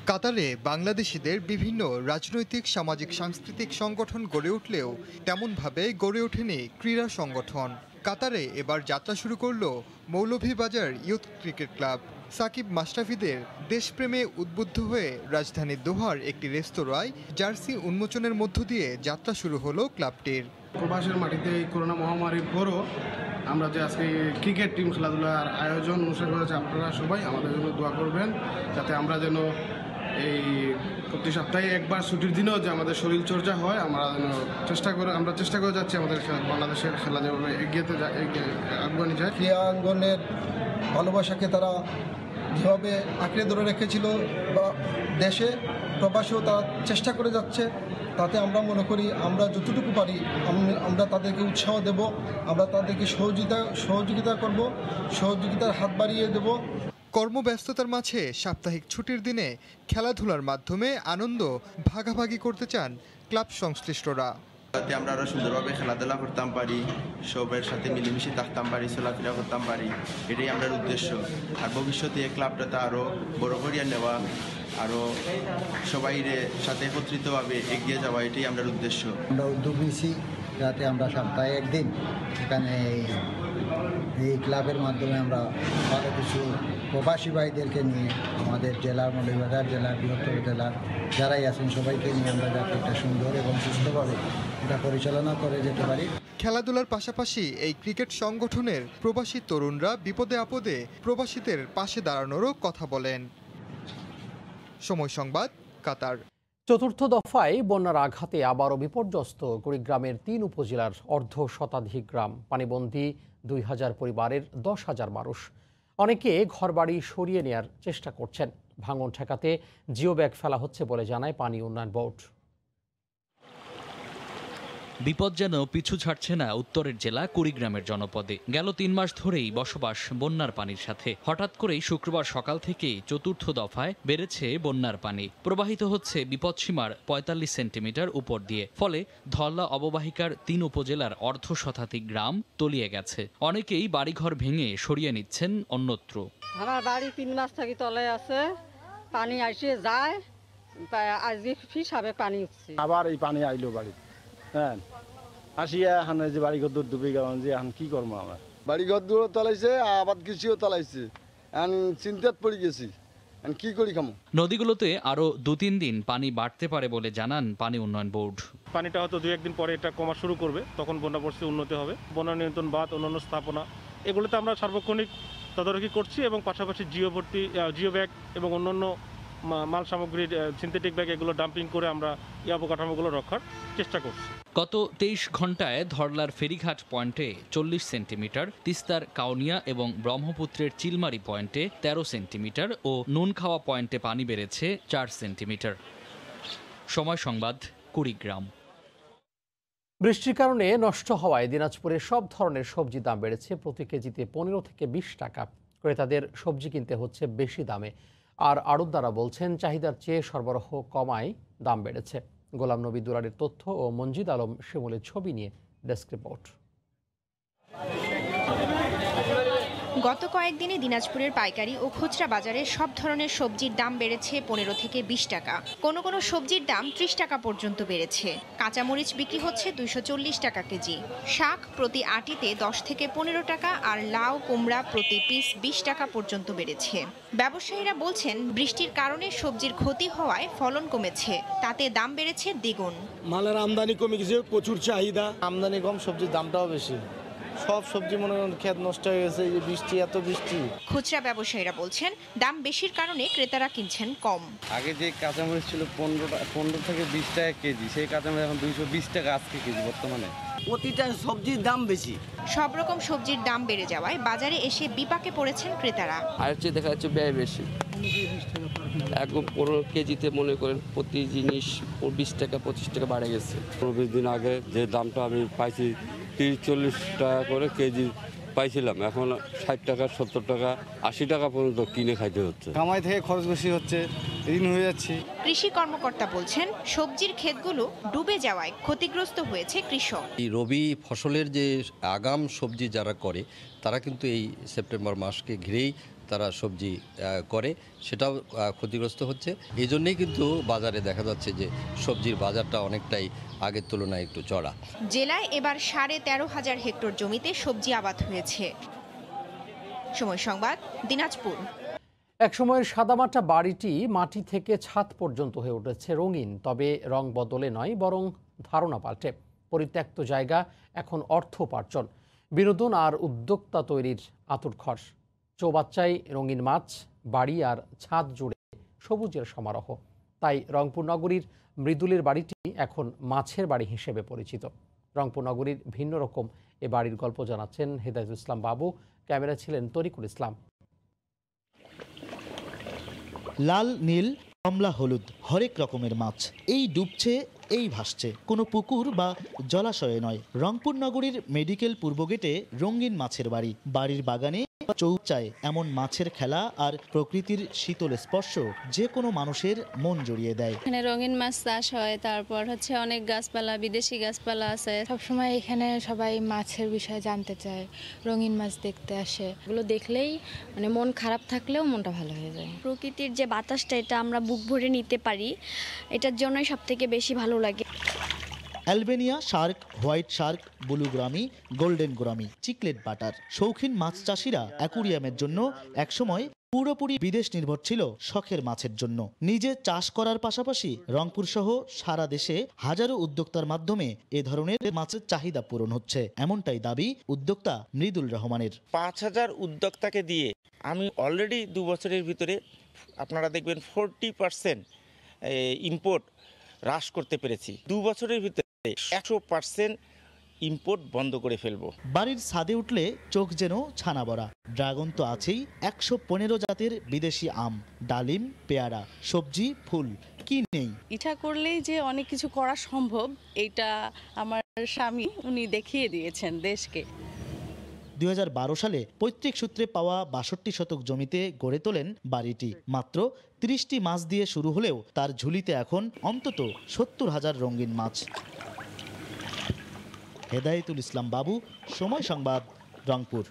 কাতারে বাংলাদেশিদের বিভিন্ন রাজনৈতিক, সামাজিক, সাংস্কৃতিক সংগঠন গড়ে উঠলেও তেমনভাবে গড়ে ওঠেনি ক্রীড়া সংগঠন। কাতারে এবার যাত্রা শুরু করলো Moulvibazar youth cricket club. Sakib মাশরাফিদের দেশপ্রেমে উদ্বুদ্ধ হয়ে রাজধানীর দোহার একটি রেস্তোরাঁয় জার্সি উন্মোচনের মধ্য দিয়ে যাত্রা শুরু হলো ক্লাবটির।
প্রবাসের মাটিতে এই করোনা মহামারীর পরও আমরা যে আজকে ক্রিকেট টিম খেলাধুলার আয়োজন অনুষ্ঠান করেছে, আপনারা সবাই আমাদের জন্য দোয়া করবেন যাতে আমরা যেন এই প্রতি সপ্তাহে একবার ছুটির দিনেও যে আমাদের শরীর চর্চা হয়, আমরা চেষ্টা করে যাচ্ছি আমাদের বাংলাদেশের খেলা যেভাবে আগে নিয়ে যায়।
ক্রীড়া অঙ্গনের ভালোবাসাকে তারা যেভাবে আঁকড়ে ধরে রেখেছিল বা দেশে প্রবাসেও তারা চেষ্টা করে যাচ্ছে, তাতে আমরা মনে করি আমরা যতটুকু পারি আমরা তাদেরকে উৎসাহ দেব, আমরা তাদেরকে সহযোগিতা করব, সহযোগিতার হাত বাড়িয়ে দেব।
কর্মব্যস্ততার মাঝে সাপ্তাহিক ছুটির দিনে খেলাধুলার মাধ্যমে আনন্দ ভাগাভাগি করতে চান ক্লাব সংশ্লিষ্টরা।
যাতে আমরা আরো সুন্দরভাবে খেলাধুলা করতাম পারি, সবের সাথে মিলেমিশে থাকতাম পারি, চলাফেরা করতাম পারি, এটাই আমাদের উদ্দেশ্য। আর ভবিষ্যতে ক্লাবটাতে আরো বড় করিয়া নেওয়া, আরো সবাই সাথে একত্রিতভাবে এগিয়ে যাওয়া, এটাই আমাদের উদ্দেশ্য।
আমরা উদ্যোগ নিয়েছি যাতে আমরা সপ্তাহে একদিন এখানে এই ক্লাবের মাধ্যমে আমরা আরও কিছু প্রবাসী ভাইদেরকে নিয়ে আমাদের জেলার মৌলভীবাজার জেলার, বৃহত্তর জেলার যারাই আছেন সবাইকে নিয়ে আমরা যাতে একটা সুন্দর এবং সুস্থভাবে এটা পরিচালনা করে যেতে পারি।
খেলাধুলার পাশাপাশি এই ক্রিকেট সংগঠনের প্রবাসী তরুণরা বিপদে আপদে প্রবাসীদের পাশে দাঁড়ানোরও কথা বলেন। সময় সংবাদ, কাতার।
চতুর্থ দফায় বন্যার আঘাতে আবারও বিপর্যস্ত কুড়িগ্রামের ৩ উপজেলার অর্ধশতাধিক গ্রাম। পানিবন্দী ২,০০০ পরিবারের ১০,০০০ মানুষ। অনেকে ঘরবাড়ি সরিয়ে নেয়ার চেষ্টা করছেন। ভাঙন ঠেকাতে জিও ব্যাগ ফেলা হচ্ছে বলে জানায় পানি উন্নয়ন বোর্ড।
বিপদ যেন পিছু ছাড়ছে না উত্তরের জেলা কুড়িগ্রামের জনপদে। গেল ৩ মাস ধরেই বসবাস বন্যার পানির সাথে। হঠাৎ করেই শুক্রবার সকাল থেকেই চতুর্থ দফায় বেড়েছে বন্যার পানি। প্রবাহিত হচ্ছে বিপদসীমার ৪৫ সেন্টিমিটার উপর দিয়ে। ফলে ধল্লা অববাহিকার ৩ উপজেলার অর্ধশতাধিক গ্রাম তলিয়ে গেছে। অনেকেই বাড়িঘর ভেঙে সরিয়ে নিচ্ছেন অন্যত্র।
আমার বাড়ি 3 মাস থেকে তলায় আছে, পানি আসে যায়, আজকে হিসাবে পানি উঠছে।
আবার এই পানি আইলো বাড়ি, হ্যাঁ আসিয়া এখন যে বাড়িঘর দূর ডুবে গেলাম, যে এখন কি করবো আমরা।
বাড়িঘর দূর তলাইছে, আবাদ কৃষিও তলাইছে, এখন চিন্তাত পড়ে গেছি, এখন কি করি খামো।
নদীগুলোতে আরো 2-3 দিন পানি বাড়তে পারে বলে জানান পানি উন্নয়ন বোর্ড।
পানিটা হয়তো 2-1 দিন পরে এটা কমা শুরু করবে, তখন বন্যা পরিস্থিতি উন্নতি হবে। বন্যা নিয়ন্ত্রণ বাঁধ, অন্যান্য স্থাপনা, এগুলোতে আমরা সার্বক্ষণিক তদারকি করছি এবং পাশাপাশি জিও ব্যাগ এবং অন্যান্য মাল সামগ্রীর সিনথেটিক ব্যাগ এগুলো ডাম্পিং করে আমরা এই অবকাঠামোগুলো রক্ষার চেষ্টা করছি।
গত 23 ঘন্টায় ধরলার ফেরিঘাট পয়েন্টে 40 সেন্টিমিটার, তিস্তার কাউনিয়া এবং ব্রহ্মপুত্রের চিলমারি পয়েন্টে 13 সেন্টিমিটার ও নুনখাওয়া পয়েন্টে পানি বেড়েছে 4 সেন্টিমিটার। সময় সংবাদ, কুড়িগ্রাম।
বৃষ্টির কারণে নষ্ট হওয়ায় দিনাজপুরের সব ধরনের সবজির দাম বেড়েছে প্রতি কেজিতে 15 থেকে 20 টাকা। ক্রেতাদের সবজি কিনতে হচ্ছে বেশি দামে। আর আড়তদাররা বলছেন চাহিদার চেয়ে সরবরাহ কমায় দাম বেড়েছে। গোলাম নবী দুলারের তথ্য ও মঞ্জিদ আলম শিমুলের ছবি নিয়ে ডেস্ক রিপোর্ট।
গত কয়েকদিনে দিনাজপুরের পাইকারি ও খুচরা বাজারে সব ধরনের সবজির দাম বেড়েছে 15 থেকে 20 টাকা। কোনো কোনো সবজির দাম 30 টাকা পর্যন্ত বেড়েছে। কাঁচামরিচ বিক্রি হচ্ছে 240 টাকা কেজি। শাক প্রতি আটিতে 10 থেকে 15 টাকা আর লাউ কুমড়া প্রতি পিস 20 টাকা পর্যন্ত বেড়েছে। ব্যবসায়ীরা বলছেন বৃষ্টির কারণে সবজির ক্ষতি হওয়ায় ফলন কমেছে, তাতে দাম বেড়েছে দ্বিগুণ।
মালের আমদানি কমে গেছে, প্রচুর চাহিদা, আমদানি কম, সবজির দামটাও বেশি। সব সবজি মনে করেন ক্ষেত নষ্ট হয়ে গেছে, এই বৃষ্টি, এত বৃষ্টি।
খুচরা ব্যবসায়ীরা বলছেন দাম বেশির কারণে ক্রেতারা কিনছেন কম।
আগে যে কাঁচামরিচ ছিল 15 থেকে 20 টাকা কেজি, সেই কাঁচামরিচ এখন 220 টাকা আজকে কেজি বর্তমানে। প্রতিটা সবজির দাম বেশি।
সব রকম সবজির দাম বেড়ে যাওয়ায় বাজারে এসে বিপাকে পড়েছেন ক্রেতারা।
আর চেয়ে দেখা যাচ্ছে ব্যয় বেশি। 15 কেজিতে মনে করেন প্রতি জিনিস 20 টাকা 25 টাকা বাড়ে গেছে।
15-20 দিন আগে যে দামটা আমি পাইছি 30-40 টাকা করে কেজি
পাইছিলাম, এখন 60 টাকা 70 টাকা 80 টাকা পর্যন্ত কিনে খাইতে হচ্ছে।
কামাই থেকে খরচ বেশি হচ্ছে, ঋণ হয়ে যাচ্ছে।
কৃষি কর্মকর্তা বলছেন সবজির ক্ষেতগুলো ডুবে যাওয়ায় ক্ষতিগ্রস্ত হয়েছে কৃষক।
এই রবি ফসলের যে আগাম সবজি যারা করে তারা কিন্তু এই সেপ্টেম্বর মাসকে ঘিরেই তারা সবজি করে, সেটাও ক্ষতিগ্রস্ত হচ্ছে। এই জন্যেই কিন্তু বাজারে দেখা যাচ্ছে যে সবজির বাজারটা অনেকটাই আগের তুলনায় একটু চড়া।
জেলায় এবার 13,500 হেক্টর জমিতে সবজি আবাদ হয়েছে। সময় সংবাদ, দিনাজপুর।
একসময়ের সাদামাটা বাড়িটি মাটি থেকে ছাদ পর্যন্ত হয়ে উঠেছে রঙিন, তবে রং বদলে নয় বরং ধারণা পাল্টে। পরিত্যক্ত জায়গা এখন অর্থ উপার্জন, বিনোদন আর উদ্যোক্তা তৈরির আঁতুড়ঘর। চৌবাচ্চায় রঙিন মাছ, বাড়ি আর ছাদ জুড়ে সবুজের সমারোহ। তাই রংপুর নগরীর মৃদুলের বাড়িটি এখন মাছের বাড়ি হিসেবে পরিচিত। রংপুর নগরীর ভিন্ন রকম এ বাড়ির গল্প জানাচ্ছেন হেদায়েতুল ইসলাম বাবু, ক্যামেরা ছিলেন তরিকুল ইসলাম।
লাল, নীল, কমলা, হলুদ, হরেক রকমের মাছ এই ডুবছে, এই ভাসছে, কোনো পুকুর বা জলাশয়ে নয়। রংপুর নগরীর মেডিকেল পূর্ব গেটে রঙিন মাছের বাড়ি। বাড়ির বাগানে চৌচায় এমন মাছের খেলা আর প্রকৃতির শীতল স্পর্শ যে কোনো মানুষের মন জড়িয়ে দেয়।
এখানে রঙিন মাছ চাষ হয়, তারপর অনেক গাছপালা, বিদেশি গাছপালা আছে। সবসময় এখানে সবাই মাছের বিষয়ে জানতে চায়, রঙিন মাছ দেখতে আসে।
এগুলো দেখলেই মন খারাপ থাকলেও মনটা ভালো হয়ে যায়। প্রকৃতির যে বাতাসটা, এটা আমরা বুক ভরে নিতে পারি, এটার জন্যই সব থেকে বেশি ভালো লাগে।
Albino shark, white shark, blue gourami, golden gourami, chiclet butter. শৌখিন মাছ চাষিরা অ্যাকুরিয়ামের জন্য একসময় পুরোপুরি বিদেশ নির্ভর ছিল শখের মাছের জন্য। নিজে চাষ করার পাশাপাশি রংপুর সহ সারা দেশে হাজারো উদ্যোক্তার মাধ্যমে এ ধরনের মাছের চাহিদা পূরণ হচ্ছে, এমনটাই দাবি উদ্যোক্তা মৃদুল রহমানের।
5000 উদ্যোক্তাকে দিয়ে আমি অলরেডি 2 বছরের ভিতরে আপনারা দেখবেন 40% ইম্পোর্ট হ্রাস করতে পেরেছি। 2 বছরের ভিতরে 100% ইম্পোর্ট বন্ধ করে ফেলবো।
বাড়ির ছাদে উঠলে চোখ যেন ছানা বড়া। ড্রাগন তো আছেই, 115 জাতের বিদেশি আম, ডালিম, পেয়ারা, সবজি, ফুল, কি নেই।
ইচ্ছা করলেই যে অনেক কিছু করা সম্ভব, এটা আমার স্বামী উনি দেখিয়ে দিয়েছেন দেশকে।
2012 সালে পৈতৃক সূত্রে পাওয়া 62 শতক জমিতে গড়ে তোলেন বাড়িটি। মাত্র 30টি মাছ দিয়ে শুরু হলেও তার ঝুলিতে এখন অন্তত 70,000 রঙিন মাছ। হেদায়েতুল ইসলাম বাবু, সময় সংবাদ, রংপুর।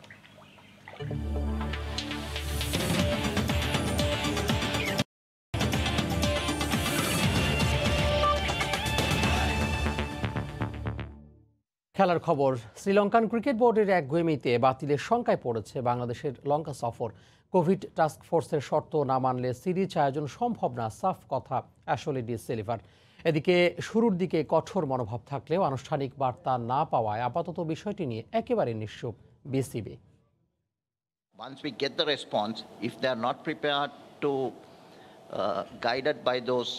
খেলার খবর। শ্রীলঙ্কান ক্রিকেট বোর্ডের একগুঁয়েমিতে বাতিলের শঙ্কায় পড়েছে বাংলাদেশের লঙ্কা সফর। কোভিড টাস্ক ফোর্সের শর্ত না মানলে সিরিজ আয়োজন সম্ভব না, সাফ কথা অ্যাশলে ডি সিলভার। এদিকে শুরুর দিকে কঠোর মনোভাব থাকলেও আনুষ্ঠানিক বার্তা না পাওয়ায় আপাতত বিষয়টি নিয়ে একেবারে নিশ্চুপ BCB.
Once we get the response, if they are not prepared to guided by those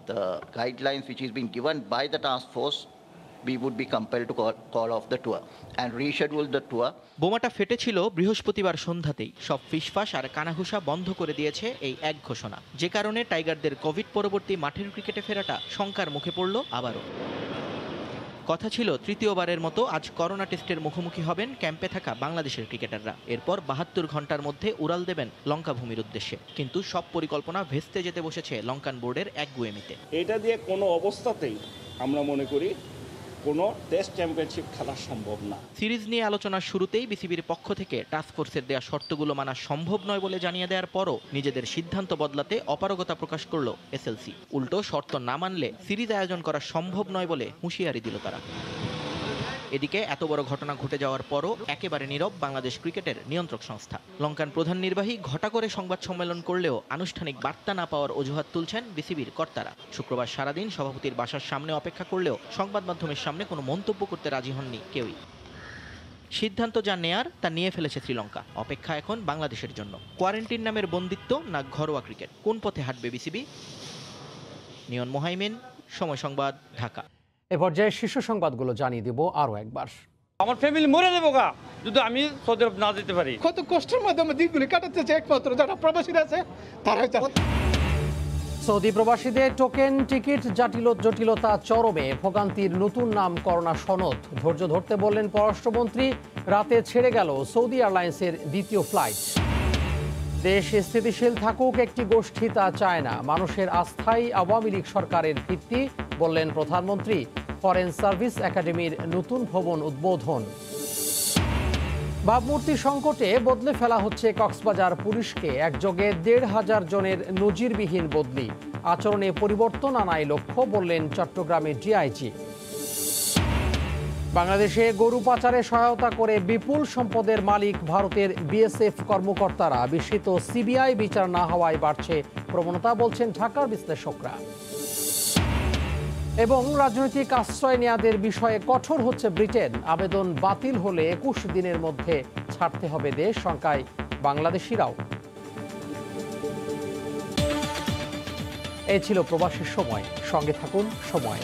the guidelines which is being given by the task force, we would be compelled to call off the tour and reschedule the tour.
বোমাটা ফেটেছিল বৃহস্পতিবার সন্ধ্যাতেই। সব ফিসফাস আর কানাঘুষা বন্ধ করে দিয়েছে এই এক ঘোষণা, যে কারণে টাইগারদের কোভিড পরবর্তী মাঠের ক্রিকেটে ফেরাটা শঙ্কার মুখে পড়ল আবারও। কথা ছিল তৃতীয়বারের মতো আজ করোনা টেস্টের মুখোমুখি হবেন ক্যাম্পে থাকা বাংলাদেশের ক্রিকেটাররা। এরপর 72 ঘন্টার মধ্যে উড়াল দেবেন লঙ্কা ভূমির উদ্দেশ্যে। কিন্তু সব পরিকল্পনা ভেস্তে যেতে বসেছে লঙ্কান বোর্ডের একগুঁয়েমিতে।
এটা দিয়ে কোনো অবস্থাতেই আমরা মনে করি কোনো টেস্ট চ্যাম্পিয়নশিপ খেলা সম্ভব না।
সিরিজ নিয়ে আলোচনার শুরুতেই বিসিবির পক্ষ থেকে টাস্ক ফোর্সের দেয়া শর্তগুলো মানা সম্ভব নয় বলে জানিয়ে দেওয়ার পরও নিজেদের সিদ্ধান্ত বদলাতে অপারগতা প্রকাশ করল এসএলসি। উল্টো শর্ত না মানলে সিরিজ আয়োজন করা সম্ভব নয় বলে হুঁশিয়ারি দিল তারা। এদিকে এত বড় ঘটনা ঘটে যাওয়ার পরও একেবারে নীরব বাংলাদেশ ক্রিকেটের নিয়ন্ত্রক সংস্থা। লঙ্কান প্রধান নির্বাহী ঘটা করে সংবাদ সম্মেলন করলেও আনুষ্ঠানিক বার্তা না পাওয়ার অজুহাত তুলছেন বিসিবির কর্তারা। শুক্রবার সারাদিন সভাপতির বাসার সামনে অপেক্ষা করলেও সংবাদ মাধ্যমের সামনে কোনো মন্তব্য করতে রাজি হননি কেউই। সিদ্ধান্ত যা নেয়ার তা নিয়ে ফেলেছে শ্রীলঙ্কা। অপেক্ষা এখন বাংলাদেশের জন্য। কোয়ারেন্টিন নামের বন্দিত্ব না ঘরোয়া ক্রিকেট, কোন পথে হাঁটবে বিসিবি? নিয়ন মোহাইমিন, সময় সংবাদ, ঢাকা।
এ পর্যায়ে শীর্ষ সংবাদগুলো জানিয়ে দেব আরও একবার।
আমার ফ্যামিলি মরে দেবো গা যদি আমি সৌদি আরব না যেতে পারি।
কত কষ্টের মাধ্যমে দিনগুলি কাটাতেছে একমাত্র যারা প্রবাসীরা আছে তারাই।
সৌদি প্রবাসীদের টোকেন টিকিট জটিলতা চরমে, ভোগান্তির নতুন নাম করোনা সনদ। ধৈর্য ধরতে বললেন পররাষ্ট্রমন্ত্রী। রাতে ছেড়ে গেল সৌদি এয়ারলাইন্সের দ্বিতীয় ফ্লাইট। দেশ স্থিতিশীল থাকুক, একটি গোষ্ঠী তা চায় না। মানুষের আস্থাই আওয়ামী লীগ সরকারের ভিত্তি, বললেন প্রধানমন্ত্রী। ফরেন সার্ভিস একাডেমির নতুন ভবন উদ্বোধন। ভাবমূর্তি সংকটে বদলে ফেলা হচ্ছে কক্সবাজার পুলিশকে। একযোগে ১৫০০ জনের নজিরবিহীন বদলি। আচরণে পরিবর্তন আনাই লক্ষ্য, বললেন চট্টগ্রামের ডিআইজি। বাংলাদেশে গরু পাচারে সহায়তা করে বিপুল সম্পদের মালিক ভারতের বিএসএফ কর্মকর্তারা। বিস্মিত সিবিআই বিচার না হওয়ায় বাড়ছে প্রবণতা, বলছেন ঢাকার বিশ্লেষকরা। এবং রাজনৈতিক আশ্রয় নেয়াদের বিষয়ে কঠোর হচ্ছে ব্রিটেন। আবেদন বাতিল হলে ২১ দিনের মধ্যে ছাড়তে হবে দেশ, শঙ্কায় বাংলাদেশিরাও। এই ছিল প্রবাসীর সময়। সঙ্গে থাকুন সময়।